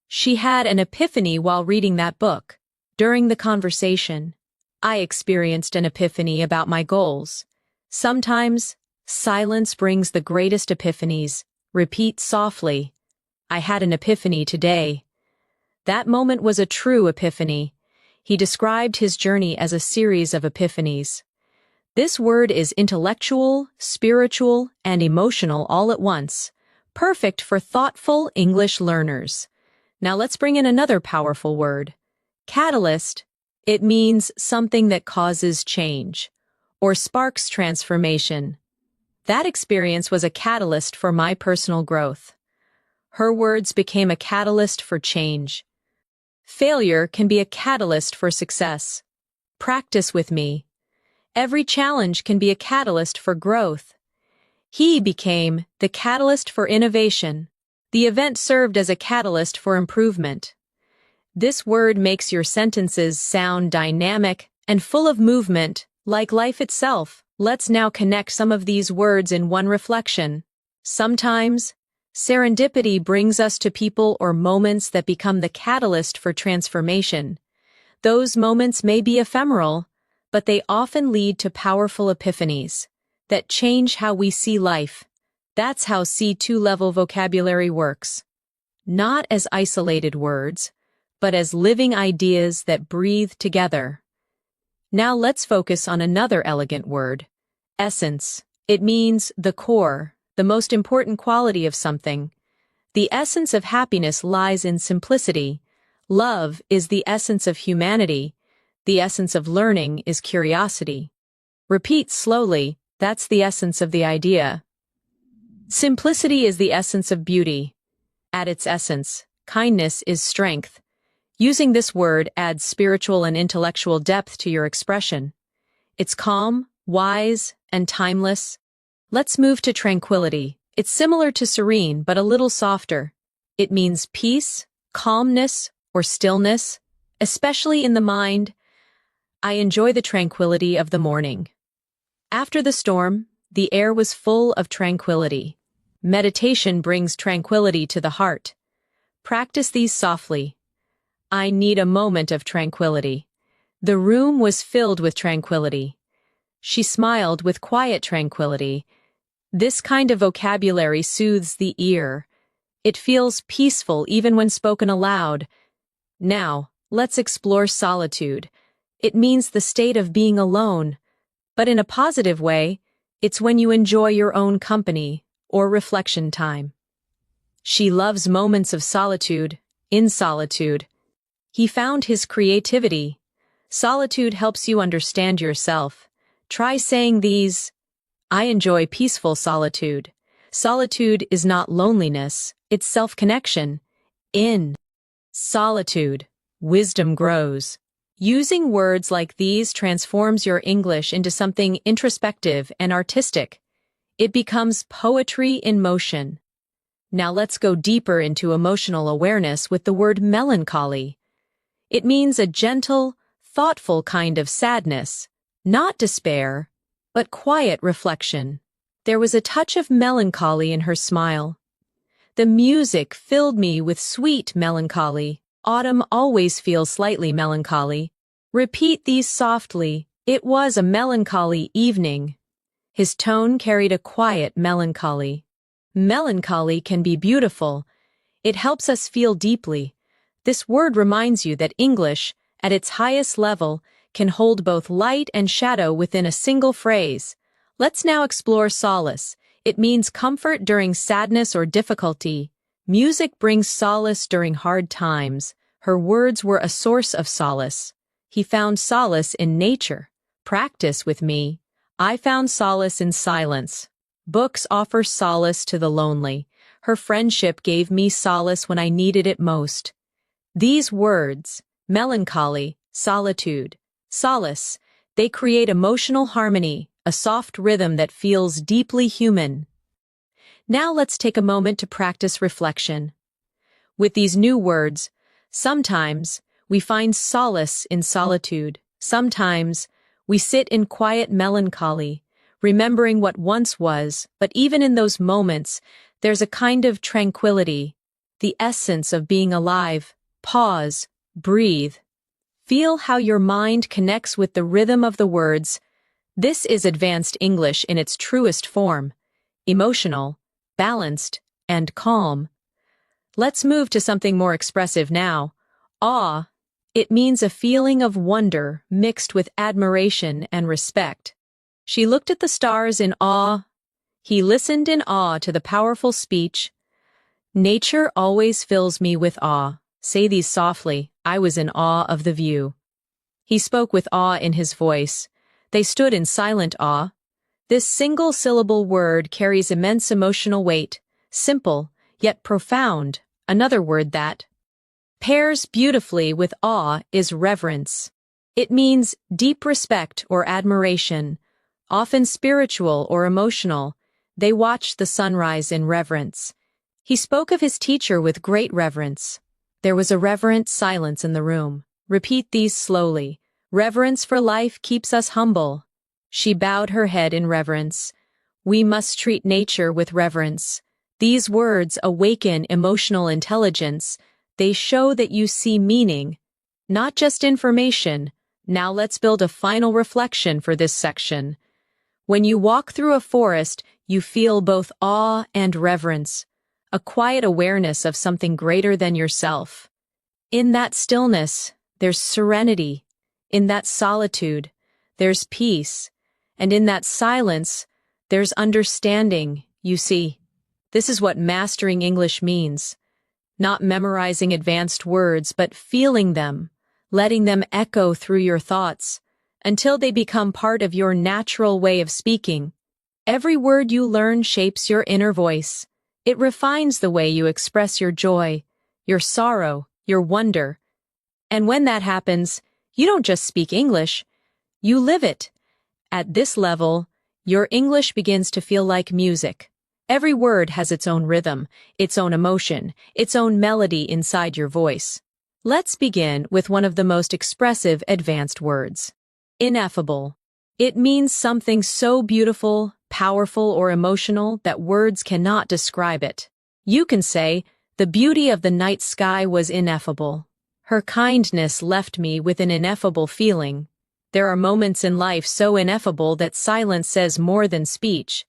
She had an epiphany while reading that book. During the conversation, I experienced an epiphany about my goals. Sometimes, silence brings the greatest epiphanies. Repeat softly. I had an epiphany today. That moment was a true epiphany. He described his journey as a series of epiphanies. This word is intellectual, spiritual, and emotional all at once, perfect for thoughtful English learners. Now let's bring in another powerful word. Catalyst. It means something that causes change or sparks transformation. That experience was a catalyst for my personal growth. Her words became a catalyst for change. Failure can be a catalyst for success. Practice with me. Every challenge can be a catalyst for growth. He became the catalyst for innovation. The event served as a catalyst for improvement. This word makes your sentences sound dynamic and full of movement, like life itself. Let's now connect some of these words in one reflection. Sometimes, serendipity brings us to people or moments that become the catalyst for transformation. Those moments may be ephemeral, but they often lead to powerful epiphanies that change how we see life. That's how C2 level vocabulary works. Not as isolated words, but as living ideas that breathe together. Now let's focus on another elegant word. Essence. It means the core, the most important quality of something. The essence of happiness lies in simplicity. Love is the essence of humanity. The essence of learning is curiosity. Repeat slowly. That's the essence of the idea. Simplicity is the essence of beauty. At its essence, kindness is strength. Using this word adds spiritual and intellectual depth to your expression. It's calm, wise, and timeless. Let's move to tranquility. It's similar to serene, but a little softer. It means peace, calmness, or stillness, especially in the mind. I enjoy the tranquility of the morning. After the storm, the air was full of tranquility. Meditation brings tranquility to the heart. Practice these softly. I need a moment of tranquility. The room was filled with tranquility. She smiled with quiet tranquility. This kind of vocabulary soothes the ear. It feels peaceful even when spoken aloud. Now, let's explore solitude. It means the state of being alone, but in a positive way. It's when you enjoy your own company or reflection time. She loves moments of solitude. In solitude, he found his creativity. Solitude helps you understand yourself. Try saying these. I enjoy peaceful solitude. Solitude is not loneliness, it's self-connection. In solitude, wisdom grows. Using words like these transforms your English into something introspective and artistic. It becomes poetry in motion. Now let's go deeper into emotional awareness with the word melancholy. It means a gentle, thoughtful kind of sadness, not despair, but quiet reflection. There was a touch of melancholy in her smile. The music filled me with sweet melancholy. Autumn always feels slightly melancholy. Repeat these softly. It was a melancholy evening. His tone carried a quiet melancholy. Melancholy can be beautiful. It helps us feel deeply. This word reminds you that English, at its highest level, can hold both light and shadow within a single phrase. Let's now explore solace. It means comfort during sadness or difficulty. Music brings solace during hard times. Her words were a source of solace. He found solace in nature. Practice with me. I found solace in silence. Books offer solace to the lonely. Her friendship gave me solace when I needed it most. These words, melancholy, solitude, solace, they create emotional harmony, a soft rhythm that feels deeply human. Now let's take a moment to practice reflection. With these new words, sometimes we find solace in solitude. Sometimes we sit in quiet melancholy, remembering what once was, but even in those moments, there's a kind of tranquility, the essence of being alive. Pause, breathe. Feel how your mind connects with the rhythm of the words. This is advanced English in its truest form, emotional, balanced, and calm. Let's move to something more expressive now. Awe. It means a feeling of wonder mixed with admiration and respect. She looked at the stars in awe. He listened in awe to the powerful speech. Nature always fills me with awe. Say these softly. I was in awe of the view. He spoke with awe in his voice. They stood in silent awe. This single-syllable word carries immense emotional weight, simple, yet profound. Another word that pairs beautifully with awe is reverence. It means deep respect or admiration, often spiritual or emotional. They watched the sunrise in reverence. He spoke of his teacher with great reverence. There was a reverent silence in the room. Repeat these slowly. Reverence for life keeps us humble. She bowed her head in reverence. We must treat nature with reverence. These words awaken emotional intelligence. They show that you see meaning, not just information. Now let's build a final reflection for this section. When you walk through a forest, you feel both awe and reverence, a quiet awareness of something greater than yourself. In that stillness, there's serenity. In that solitude, there's peace. And in that silence, there's understanding. You see, this is what mastering English means. Not memorizing advanced words, but feeling them, letting them echo through your thoughts, until they become part of your natural way of speaking. Every word you learn shapes your inner voice. It refines the way you express your joy, your sorrow, your wonder. And when that happens, you don't just speak English, you live it. At this level, your English begins to feel like music. Every word has its own rhythm, its own emotion, its own melody inside your voice. Let's begin with one of the most expressive advanced words. Ineffable. It means something so beautiful, powerful, or emotional that words cannot describe it. You can say, the beauty of the night sky was ineffable. Her kindness left me with an ineffable feeling. There are moments in life so ineffable that silence says more than speech.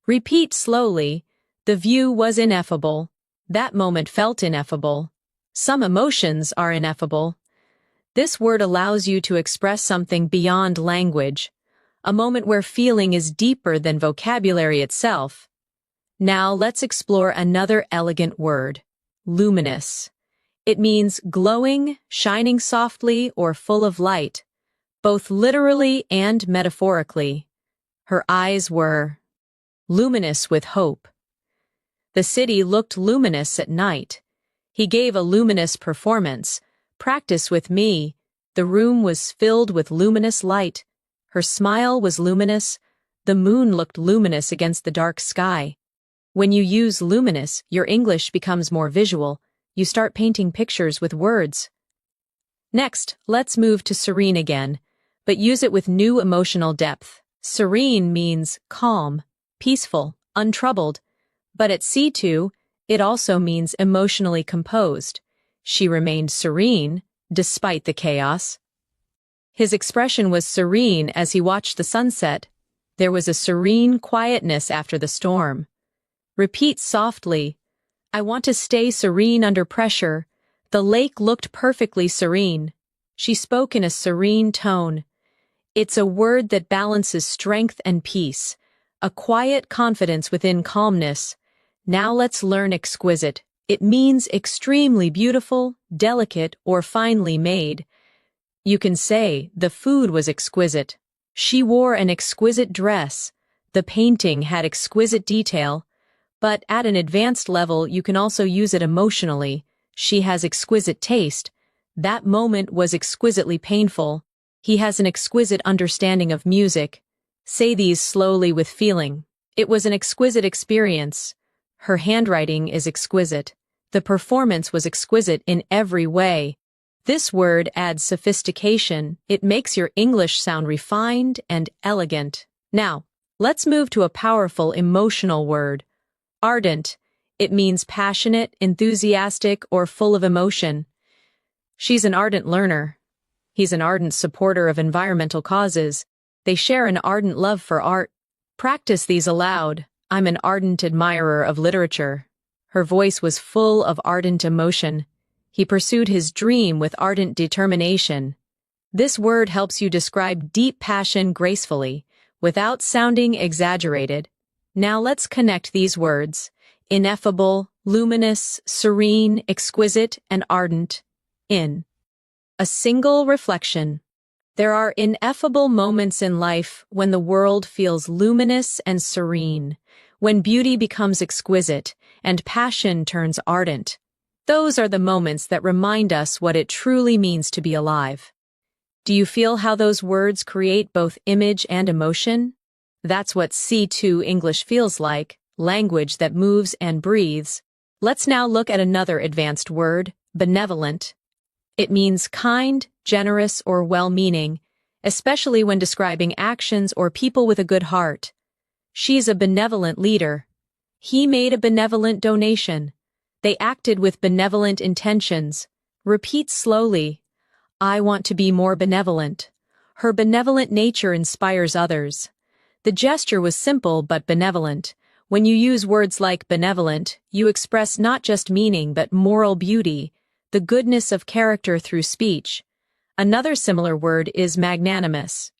Repeat slowly, the view was ineffable. That moment felt ineffable. Some emotions are ineffable. This word allows you to express something beyond language, a moment where feeling is deeper than vocabulary itself. Now let's explore another elegant word, luminous. It means glowing, shining softly, or full of light, both literally and metaphorically. Her eyes were luminous with hope. The city looked luminous at night. He gave a luminous performance. Practice with me. The room was filled with luminous light. Her smile was luminous. The moon looked luminous against the dark sky. When you use luminous, your English becomes more visual. You start painting pictures with words. Next, let's move to serene again, but use it with new emotional depth. Serene means calm, peaceful, untroubled. But at C2, it also emotionally emotionally composed. She remained serene, despite the chaos. His expression was serene as he watched the sunset. There was a serene quietness after the storm. Repeat softly, I want to stay serene under pressure. The lake looked perfectly serene. She spoke in a serene tone. It's a word that balances strength and peace, a quiet confidence within calmness. Now let's learn exquisite, It means extremely beautiful, delicate, or finely made. You can say, the food was exquisite. She wore an exquisite dress. The painting had exquisite detail. But at an advanced level, you can also use it emotionally. She has exquisite taste. That moment was exquisitely painful. He has an exquisite understanding of music. Say these slowly with feeling. It was an exquisite experience. Her handwriting is exquisite. The performance was exquisite in every way. This word adds sophistication. It makes your English sound refined and elegant. Now, let's move to a powerful emotional word. Ardent. It means passionate, enthusiastic, or full of emotion. She's an ardent learner. He's an ardent supporter of environmental causes. They share an ardent love for art. Practice these aloud. I'm an ardent admirer of literature. Her voice was full of ardent emotion. He pursued his dream with ardent determination. This word helps you describe deep passion gracefully, without sounding exaggerated. Now let's connect these words: ineffable, luminous, serene, exquisite, and ardent, in a single reflection. There are ineffable moments in life when the world feels luminous and serene, when beauty becomes exquisite and passion turns ardent. Those are the moments that remind us what it truly means to be alive. Do you feel how those words create both image and emotion? That's what C2 English feels like, language that moves and breathes. Let's now look at another advanced word, benevolent. It means kind, generous, or well-meaning, especially when describing actions or people with a good heart. She's a benevolent leader. He made a benevolent donation. They acted with benevolent intentions. Repeat slowly. I want to be more benevolent. Her benevolent nature inspires others. The gesture was simple but benevolent. When you use words like benevolent, you express not just meaning but moral beauty, the goodness of character through speech. Another similar word is magnanimous.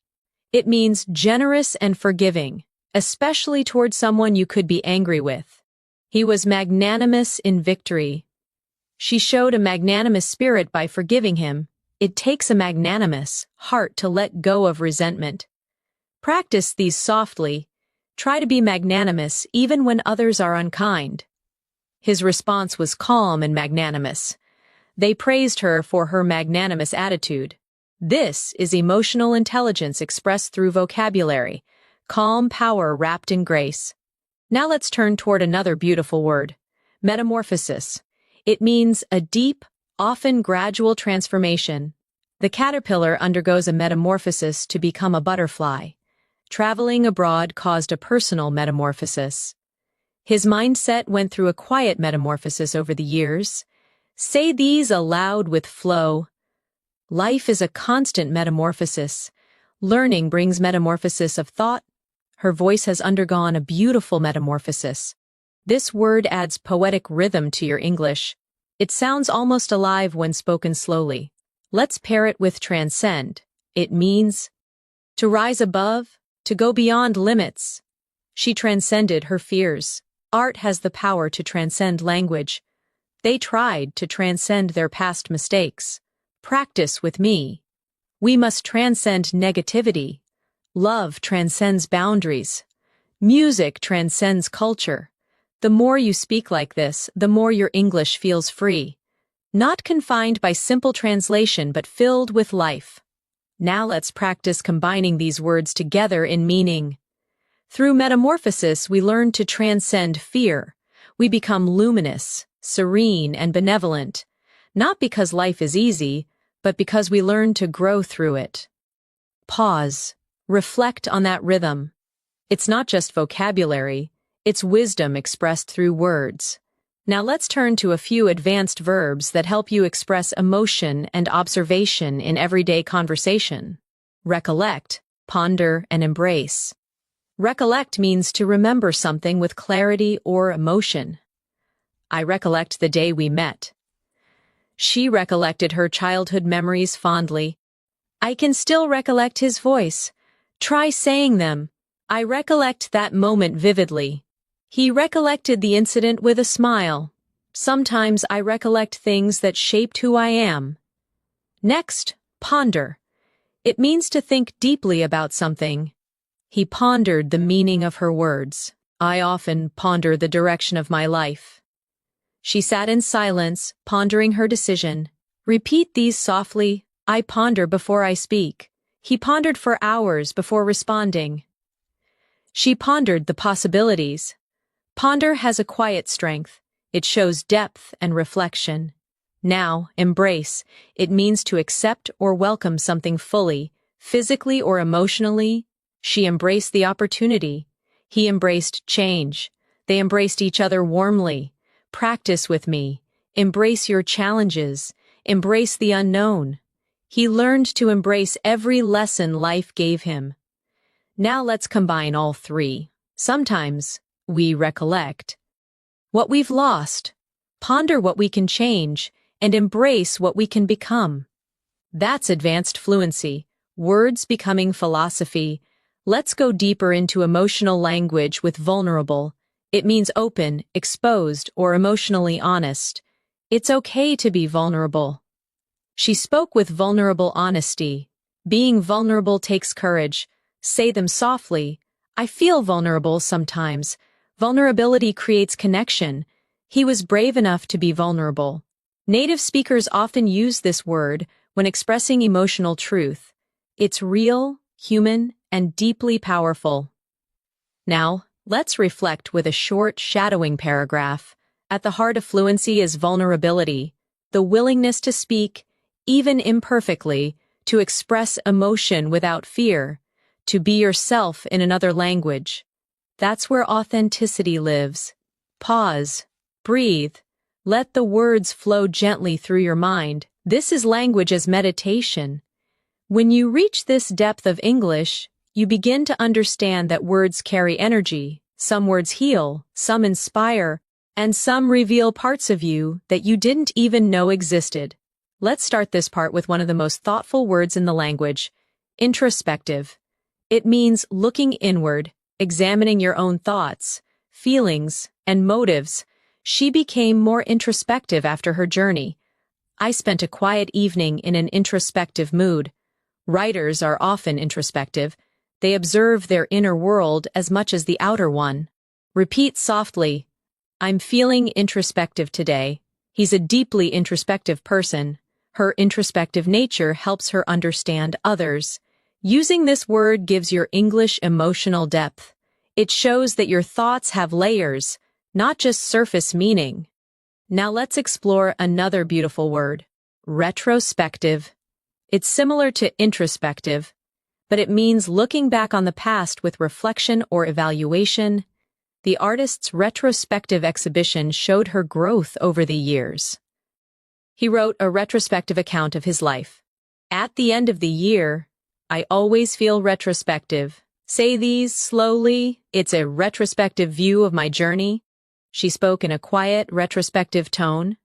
It means generous and forgiving, especially toward someone you could be angry with. He was magnanimous in victory. She showed a magnanimous spirit by forgiving him. It takes a magnanimous heart to let go of resentment. Practice these softly. Try to be magnanimous even when others are unkind. His response was calm and magnanimous. They praised her for her magnanimous attitude. This is emotional intelligence expressed through vocabulary, calm power wrapped in grace. Now let's turn toward another beautiful word, metamorphosis. It means a deep, often gradual transformation. The caterpillar undergoes a metamorphosis to become a butterfly. Traveling abroad caused a personal metamorphosis. His mindset went through a quiet metamorphosis over the years. Say these aloud with flow. Life is a constant metamorphosis. Learning brings metamorphosis of thought. Her voice has undergone a beautiful metamorphosis. This word adds poetic rhythm to your English. It sounds almost alive when spoken slowly. Let's pair it with transcend. It means to rise above, to go beyond limits. She transcended her fears. Art has the power to transcend language. They tried to transcend their past mistakes. Practice with me. We must transcend negativity. Love transcends boundaries. Music transcends culture. The more you speak like this, the more your English feels free. Not confined by simple translation, but filled with life. Now let's practice combining these words together in meaning. Through metamorphosis, we learn to transcend fear. We become luminous, serene, and benevolent, not because life is easy, but because we learn to grow through it. Pause. Reflect on that rhythm. It's not just vocabulary, it's wisdom expressed through words. Now let's turn to a few advanced verbs that help you express emotion and observation in everyday conversation. Recollect, ponder, and embrace. Recollect means to remember something with clarity or emotion. I recollect the day we met. She recollected her childhood memories fondly. I can still recollect his voice. Try saying them. I recollect that moment vividly. He recollected the incident with a smile. Sometimes I recollect things that shaped who I am. Next, ponder. It means to think deeply about something. He pondered the meaning of her words. I often ponder the direction of my life. She sat in silence, pondering her decision. Repeat these softly. I ponder before I speak. He pondered for hours before responding. She pondered the possibilities. Ponder has a quiet strength. It shows depth and reflection. Now, embrace. It means to accept or welcome something fully, physically or emotionally. She embraced the opportunity. He embraced change. They embraced each other warmly. Practice with me. Embrace your challenges. Embrace the unknown. He learned to embrace every lesson life gave him. Now let's combine all three. Sometimes we recollect what we've lost, ponder what we can change, and embrace what we can become. That's advanced fluency, words becoming philosophy. Let's go deeper into emotional language with vulnerable. It means open, exposed, or emotionally honest. It's okay to be vulnerable. She spoke with vulnerable honesty. Being vulnerable takes courage. Say them softly. I feel vulnerable sometimes. Vulnerability creates connection. He was brave enough to be vulnerable. Native speakers often use this word when expressing emotional truth. It's real, human, and deeply powerful. Now, let's reflect with a short, shadowing paragraph. At the heart of fluency is vulnerability, the willingness to speak, even imperfectly, to express emotion without fear, to be yourself in another language. That's where authenticity lives. Pause. Breathe. Let the words flow gently through your mind. This is language as meditation. When you reach this depth of English, you begin to understand that words carry energy. Some words heal, some inspire, and some reveal parts of you that you didn't even know existed. Let's start this part with one of the most thoughtful words in the language, introspective. It means looking inward, examining your own thoughts, feelings, and motives. She became more introspective after her journey. I spent a quiet evening in an introspective mood. Writers are often introspective. They observe their inner world as much as the outer one. Repeat softly, I'm feeling introspective today. He's a deeply introspective person. Her introspective nature helps her understand others. Using this word gives your English emotional depth. It shows that your thoughts have layers, not just surface meaning. Now let's explore another beautiful word, retrospective. It's similar to introspective, but it means looking back on the past with reflection or evaluation. The artist's retrospective exhibition showed her growth over the years. He wrote a retrospective account of his life. At the end of the year, I always feel retrospective. Say these slowly. It's a retrospective view of my journey. She spoke in a quiet, retrospective tone.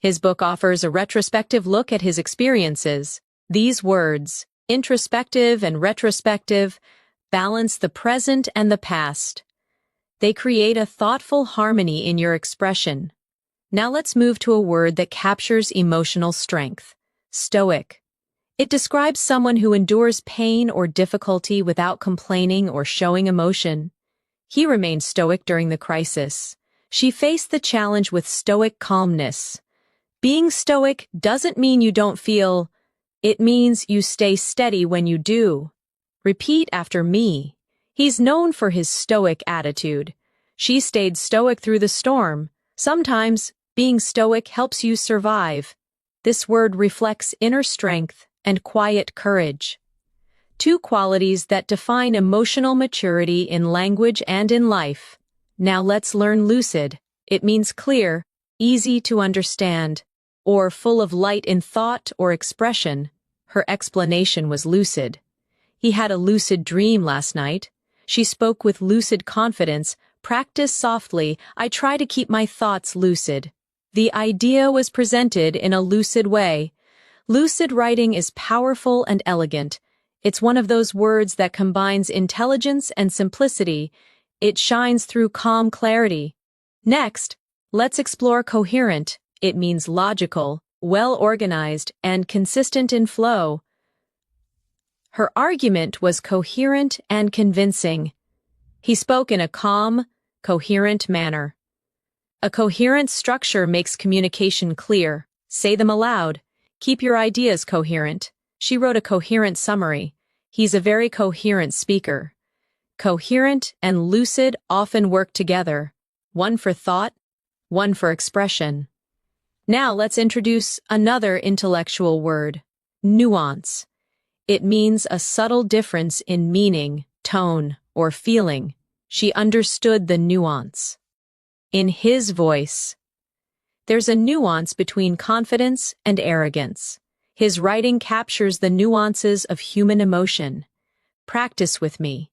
His book offers a retrospective look at his experiences. These words, introspective and retrospective, balance the present and the past. They create a thoughtful harmony in your expression. Now let's move to a word that captures emotional strength, stoic. It describes someone who endures pain or difficulty without complaining or showing emotion. He remained stoic during the crisis. She faced the challenge with stoic calmness. Being stoic doesn't mean you don't feel. It means you stay steady when you do. Repeat after me. He's known for his stoic attitude. She stayed stoic through the storm. Sometimes, being stoic helps you survive. This word reflects inner strength and quiet courage. Two qualities that define emotional maturity in language and in life. Now let's learn lucid. It means clear, easy to understand, or full of light in thought or expression. Her explanation was lucid. He had a lucid dream last night. She spoke with lucid confidence. Practice softly. I try to keep my thoughts lucid. The idea was presented in a lucid way. Lucid writing is powerful and elegant. It's one of those words that combines intelligence and simplicity. It shines through calm clarity. Next, Let's explore coherent. It means logical, well-organized, and consistent in flow. Her argument was coherent and convincing. He spoke in a calm, coherent manner. A coherent structure makes communication clear. Say them aloud. Keep your ideas coherent. She wrote a coherent summary. He's a very coherent speaker. Coherent and lucid often work together, one for thought, one for expression. Now let's introduce another intellectual word, nuance. It means a subtle difference in meaning, tone, or feeling. She understood the nuance. In his voice. There's a nuance between confidence and arrogance. His writing captures the nuances of human emotion. Practice with me.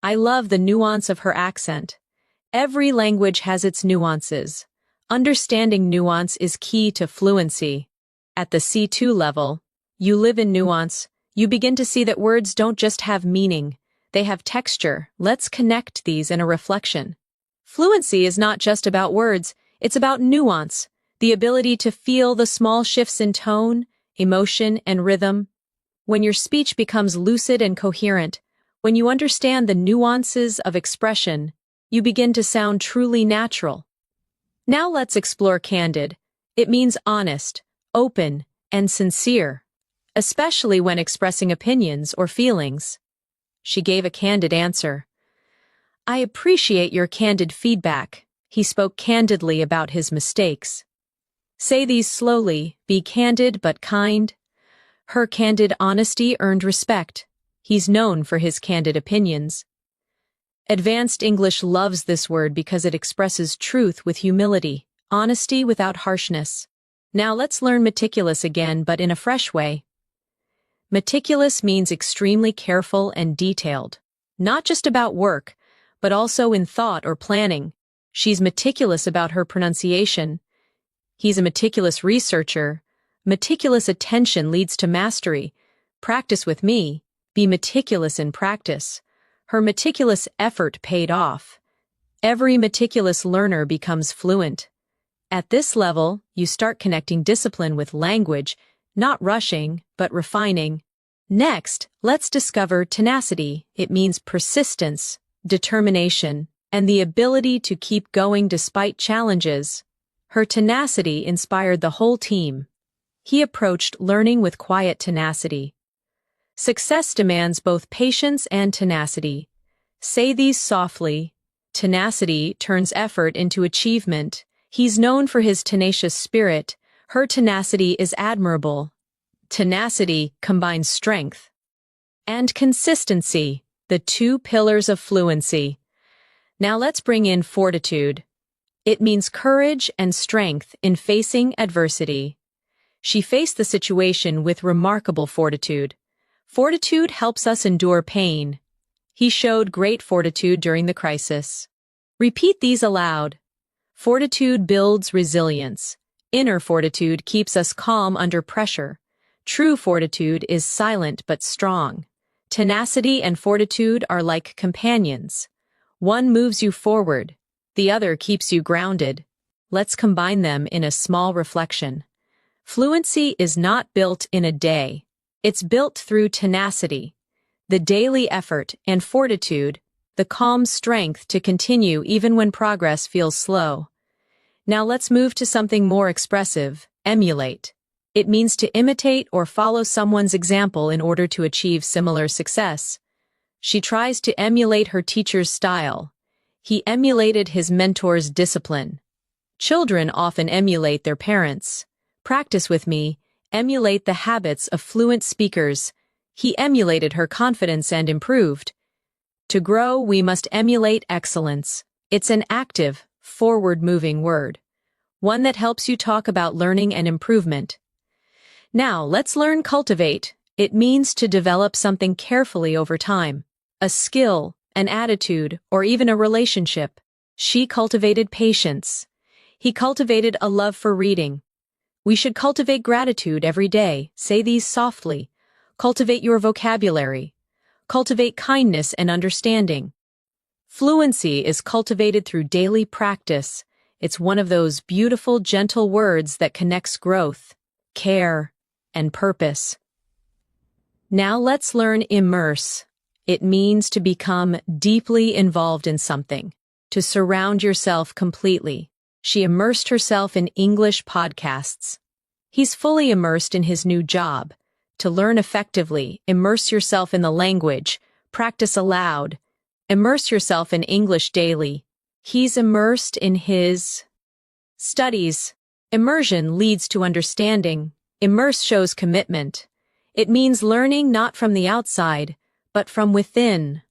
I love the nuance of her accent. Every language has its nuances. Understanding nuance is key to fluency. At the C2 level, you live in nuance. You begin to see that words don't just have meaning. They have texture. Let's connect these in a reflection. Fluency is not just about words. It's about nuance, the ability to feel the small shifts in tone, emotion, and rhythm. When your speech becomes lucid and coherent, when you understand the nuances of expression, you begin to sound truly natural. Now let's explore candid. It means honest, open, and sincere, especially when expressing opinions or feelings. She gave a candid answer. I appreciate your candid feedback. He spoke candidly about his mistakes. Say these slowly, be candid but kind. Her candid honesty earned respect. He's known for his candid opinions. Advanced English loves this word because it expresses truth with humility, honesty without harshness. Now let's learn meticulous again, but in a fresh way. Meticulous means extremely careful and detailed, not just about work, but also in thought or planning. She's meticulous about her pronunciation. He's a meticulous researcher. Meticulous attention leads to mastery. Practice with me. Be meticulous in practice. Her meticulous effort paid off. Every meticulous learner becomes fluent. At this level, you start connecting discipline with language, not rushing, but refining. Next, let's discover tenacity. It means persistence, determination, and the ability to keep going despite challenges. Her tenacity inspired the whole team. He approached learning with quiet tenacity. Success demands both patience and tenacity. Say these softly. Tenacity turns effort into achievement. He's known for his tenacious spirit. Her tenacity is admirable. Tenacity combines strength and consistency, the two pillars of fluency. Now let's bring in fortitude. It means courage and strength in facing adversity. She faced the situation with remarkable fortitude. Fortitude helps us endure pain. He showed great fortitude during the crisis. Repeat these aloud. Fortitude builds resilience. Inner fortitude keeps us calm under pressure. True fortitude is silent but strong. Tenacity and fortitude are like companions. One moves you forward, the other keeps you grounded. Let's combine them in a small reflection. Fluency is not built in a day. It's built through tenacity, the daily effort, and fortitude, the calm strength to continue even when progress feels slow. Now let's move to something more expressive, emulate. It means to imitate or follow someone's example in order to achieve similar success. She tries to emulate her teacher's style. He emulated his mentor's discipline. Children often emulate their parents. Practice with me. Emulate the habits of fluent speakers. He emulated her confidence and improved. To grow, we must emulate excellence. It's an active, forward-moving word. One that helps you talk about learning and improvement. Now, let's learn cultivate. It means to develop something carefully over time. A skill, an attitude, or even a relationship. She cultivated patience. He cultivated a love for reading. We should cultivate gratitude every day. Say these softly. Cultivate your vocabulary. Cultivate kindness and understanding. Fluency is cultivated through daily practice. It's one of those beautiful, gentle words that connects growth, care, and purpose. Now let's learn immerse. It means to become deeply involved in something, to surround yourself completely. She immersed herself in English podcasts. He's fully immersed in his new job. To learn effectively, immerse yourself in the language, practice aloud, immerse yourself in English daily. He's immersed in his studies. Immersion leads to understanding. Immerse shows commitment. It means learning not from the outside, but from within.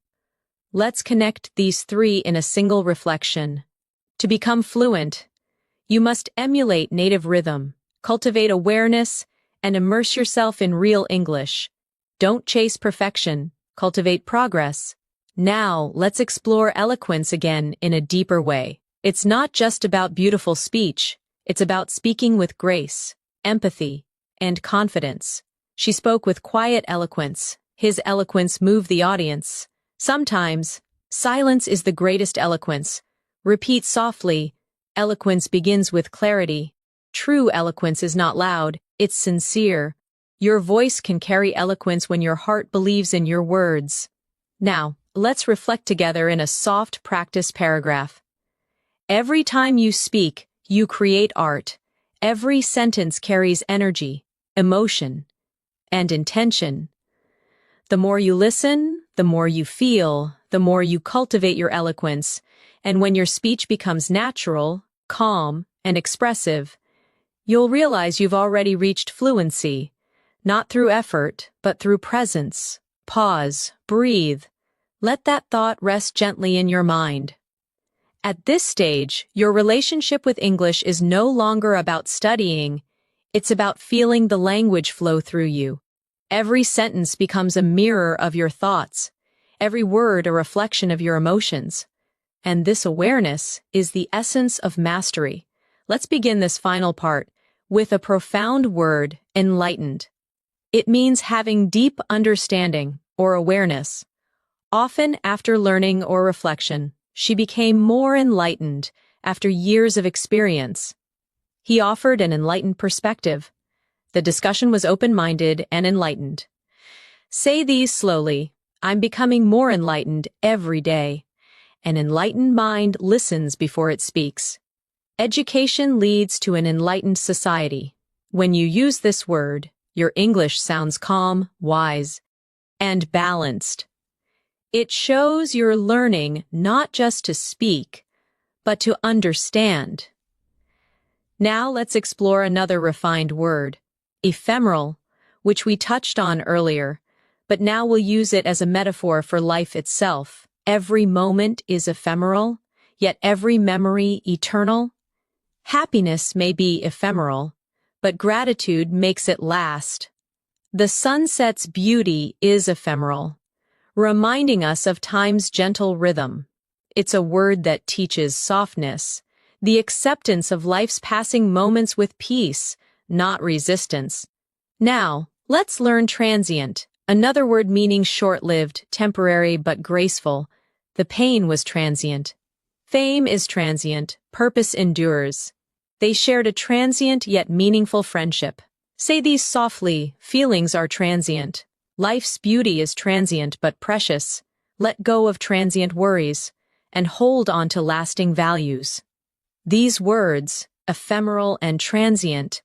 Let's connect these three in a single reflection. To become fluent, you must emulate native rhythm, cultivate awareness, and immerse yourself in real English. Don't chase perfection, cultivate progress. Now, let's explore eloquence again in a deeper way. It's not just about beautiful speech, it's about speaking with grace, empathy, and confidence. She spoke with quiet eloquence. His eloquence moved the audience. Sometimes, silence is the greatest eloquence. Repeat softly. Eloquence begins with clarity. True eloquence is not loud, it's sincere. Your voice can carry eloquence when your heart believes in your words. Now, let's reflect together in a soft practice paragraph. Every time you speak, you create art. Every sentence carries energy, emotion, and intention. The more you listen, the more you feel, the more you cultivate your eloquence, and when your speech becomes natural, calm, and expressive, you'll realize you've already reached fluency, not through effort, but through presence. Pause, breathe. Let that thought rest gently in your mind. At this stage, your relationship with English is no longer about studying, it's about feeling the language flow through you. Every sentence becomes a mirror of your thoughts, every word a reflection of your emotions. And this awareness is the essence of mastery. Let's begin this final part with a profound word, enlightened. It means having deep understanding or awareness. Often after learning or reflection, she became more enlightened after years of experience. He offered an enlightened perspective. The discussion was open-minded and enlightened. Say these slowly. I'm becoming more enlightened every day. An enlightened mind listens before it speaks. Education leads to an enlightened society. When you use this word, your English sounds calm, wise, and balanced. It shows you're learning not just to speak, but to understand. Now let's explore another refined word, ephemeral, which we touched on earlier, but now we'll use it as a metaphor for life itself. Every moment is ephemeral, yet every memory eternal. Happiness may be ephemeral, but gratitude makes it last. The sunset's beauty is ephemeral, reminding us of time's gentle rhythm. It's a word that teaches softness, the acceptance of life's passing moments with peace, not resistance. Now, let's learn transient, another word meaning short-lived, temporary but graceful. The pain was transient. Fame is transient, purpose endures. They shared a transient yet meaningful friendship. Say these softly, feelings are transient. Life's beauty is transient but precious. Let go of transient worries, and hold on to lasting values. These words, ephemeral and transient,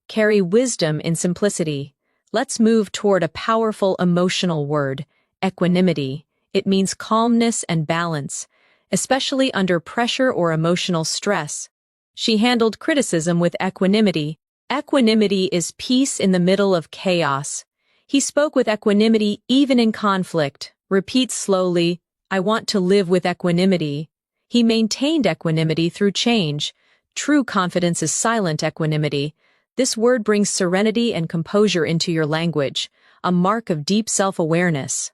carry wisdom in simplicity. Let's move toward a powerful emotional word, equanimity. It means calmness and balance, especially under pressure or emotional stress. She handled criticism with equanimity. Equanimity is peace in the middle of chaos. He spoke with equanimity even in conflict. Repeat slowly, I want to live with equanimity. He maintained equanimity through change. True confidence is silent equanimity. This word brings serenity and composure into your language, a mark of deep self-awareness.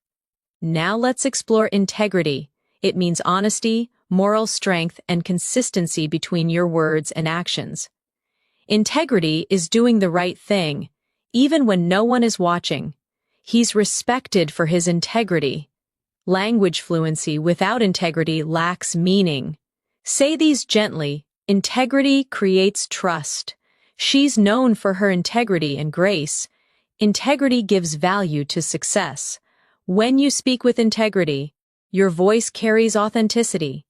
Now let's explore integrity. It means honesty, moral strength, and consistency between your words and actions. Integrity is doing the right thing, even when no one is watching. He's respected for his integrity. Language fluency without integrity lacks meaning. Say these gently, Integrity creates trust. She's known for her integrity and grace. Integrity gives value to success. When you speak with integrity, your voice carries authenticity.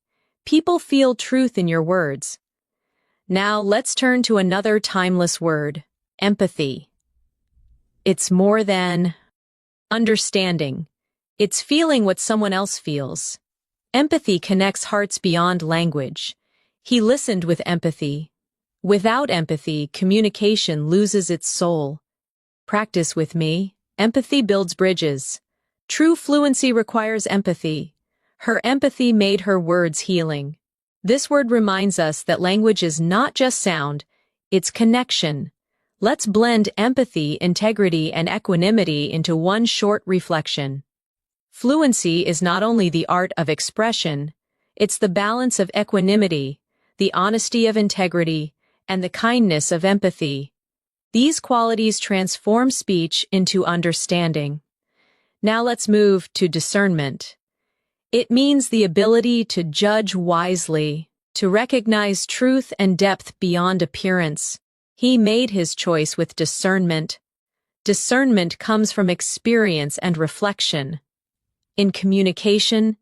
People feel truth in your words. Now let's turn to another timeless word, empathy. It's more than understanding. It's feeling what someone else feels. Empathy connects hearts beyond language. He listened with empathy. Without empathy, communication loses its soul. Practice with me. Empathy builds bridges. True fluency requires empathy. Her empathy made her words healing. This word reminds us that language is not just sound, it's connection. Let's blend empathy, integrity, and equanimity into one short reflection. Fluency is not only the art of expression, it's the balance of equanimity, the honesty of integrity, and the kindness of empathy. These qualities transform speech into understanding. Now let's move to discernment. It means the ability to judge wisely, to recognize truth and depth beyond appearance. He made his choice with discernment. Discernment comes from experience and reflection. In communication,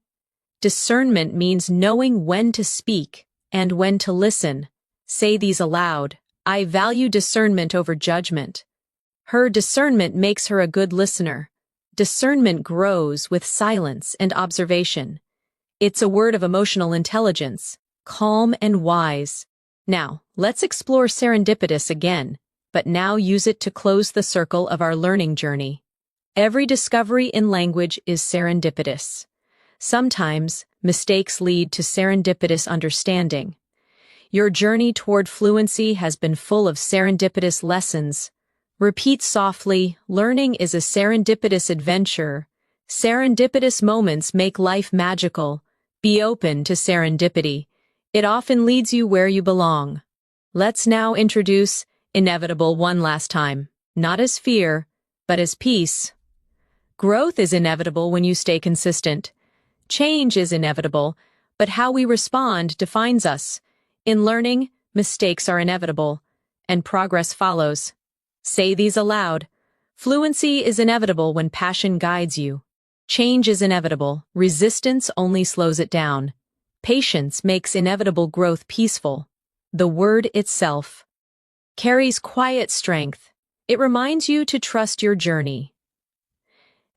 discernment means knowing when to speak and when to listen. Say these aloud. I value discernment over judgment. Her discernment makes her a good listener. Discernment grows with silence and observation. It's a word of emotional intelligence, calm and wise. Now, let's explore serendipitous again, but now use it to close the circle of our learning journey. Every discovery in language is serendipitous. Sometimes, mistakes lead to serendipitous understanding. Your journey toward fluency has been full of serendipitous lessons. Repeat softly, learning is a serendipitous adventure. Serendipitous moments make life magical. Be open to serendipity. It often leads you where you belong. Let's now introduce inevitable one last time, not as fear, but as peace. Growth is inevitable when you stay consistent. Change is inevitable, but how we respond defines us. In learning, mistakes are inevitable, and progress follows. Say these aloud. Fluency is inevitable when passion guides you. Change is inevitable. Resistance only slows it down. Patience makes inevitable growth peaceful. The word itself carries quiet strength. It reminds you to trust your journey.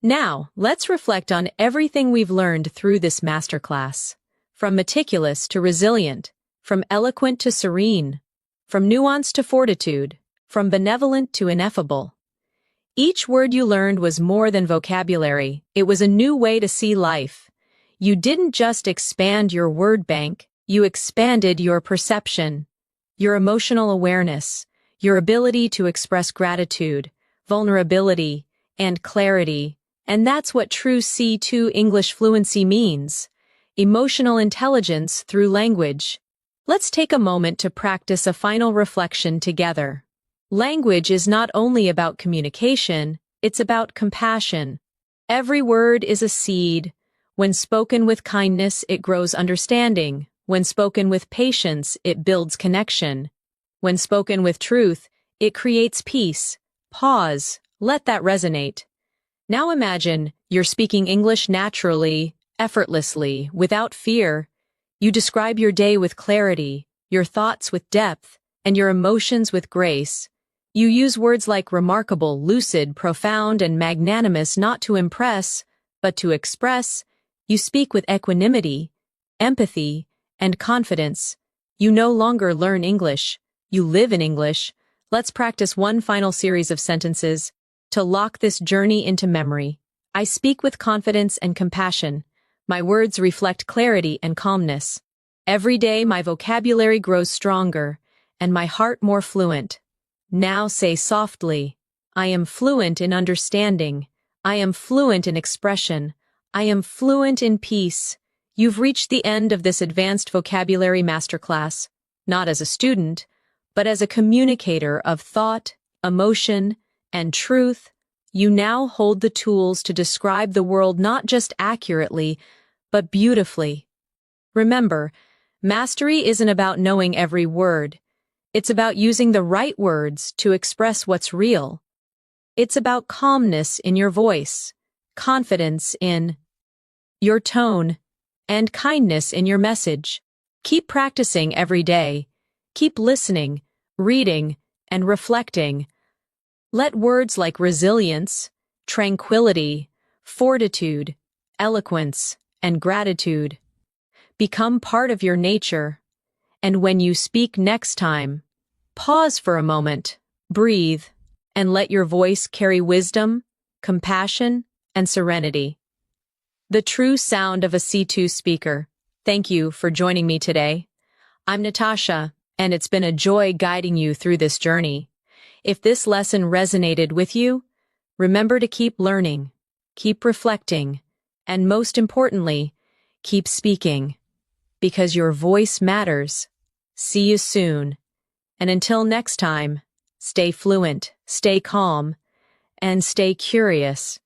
Now, let's reflect on everything we've learned through this masterclass. From meticulous to resilient, from eloquent to serene, from nuance to fortitude, from benevolent to ineffable. Each word you learned was more than vocabulary. It was a new way to see life. You didn't just expand your word bank, you expanded your perception, your emotional awareness, your ability to express gratitude, vulnerability, and clarity. And that's what true C2 English fluency means. Emotional intelligence through language. Let's take a moment to practice a final reflection together. Language is not only about communication, it's about compassion. Every word is a seed. When spoken with kindness, it grows understanding. When spoken with patience, it builds connection. When spoken with truth, it creates peace. Pause. Let that resonate. Now imagine you're speaking English naturally, effortlessly, without fear. You describe your day with clarity, your thoughts with depth, and your emotions with grace. You use words like remarkable, lucid, profound, and magnanimous not to impress, but to express. You speak with equanimity, empathy, and confidence. You no longer learn English. You live in English. Let's practice one final series of sentences to lock this journey into memory. I speak with confidence and compassion. My words reflect clarity and calmness. Every day my vocabulary grows stronger, and my heart more fluent. Now say softly, I am fluent in understanding. I am fluent in expression. I am fluent in peace. You've reached the end of this advanced vocabulary masterclass, not as a student, but as a communicator of thought, emotion, and truth. You now hold the tools to describe the world not just accurately, but beautifully. Remember, Mastery isn't about knowing every word. It's about using the right words to express what's real. It's about calmness in your voice, confidence in your tone, and kindness in your message. Keep practicing every day. Keep listening, reading, and reflecting. Let words like resilience, tranquility, fortitude, eloquence, and gratitude become part of your nature. And when you speak next time, pause for a moment, breathe, and let your voice carry wisdom, compassion, and serenity. The true sound of a C2 speaker. Thank you for joining me today. I'm Natasha, and it's been a joy guiding you through this journey. If this lesson resonated with you, remember to keep learning, keep reflecting, and most importantly, keep speaking, because your voice matters. See you soon. And until next time, stay fluent, stay calm, and stay curious.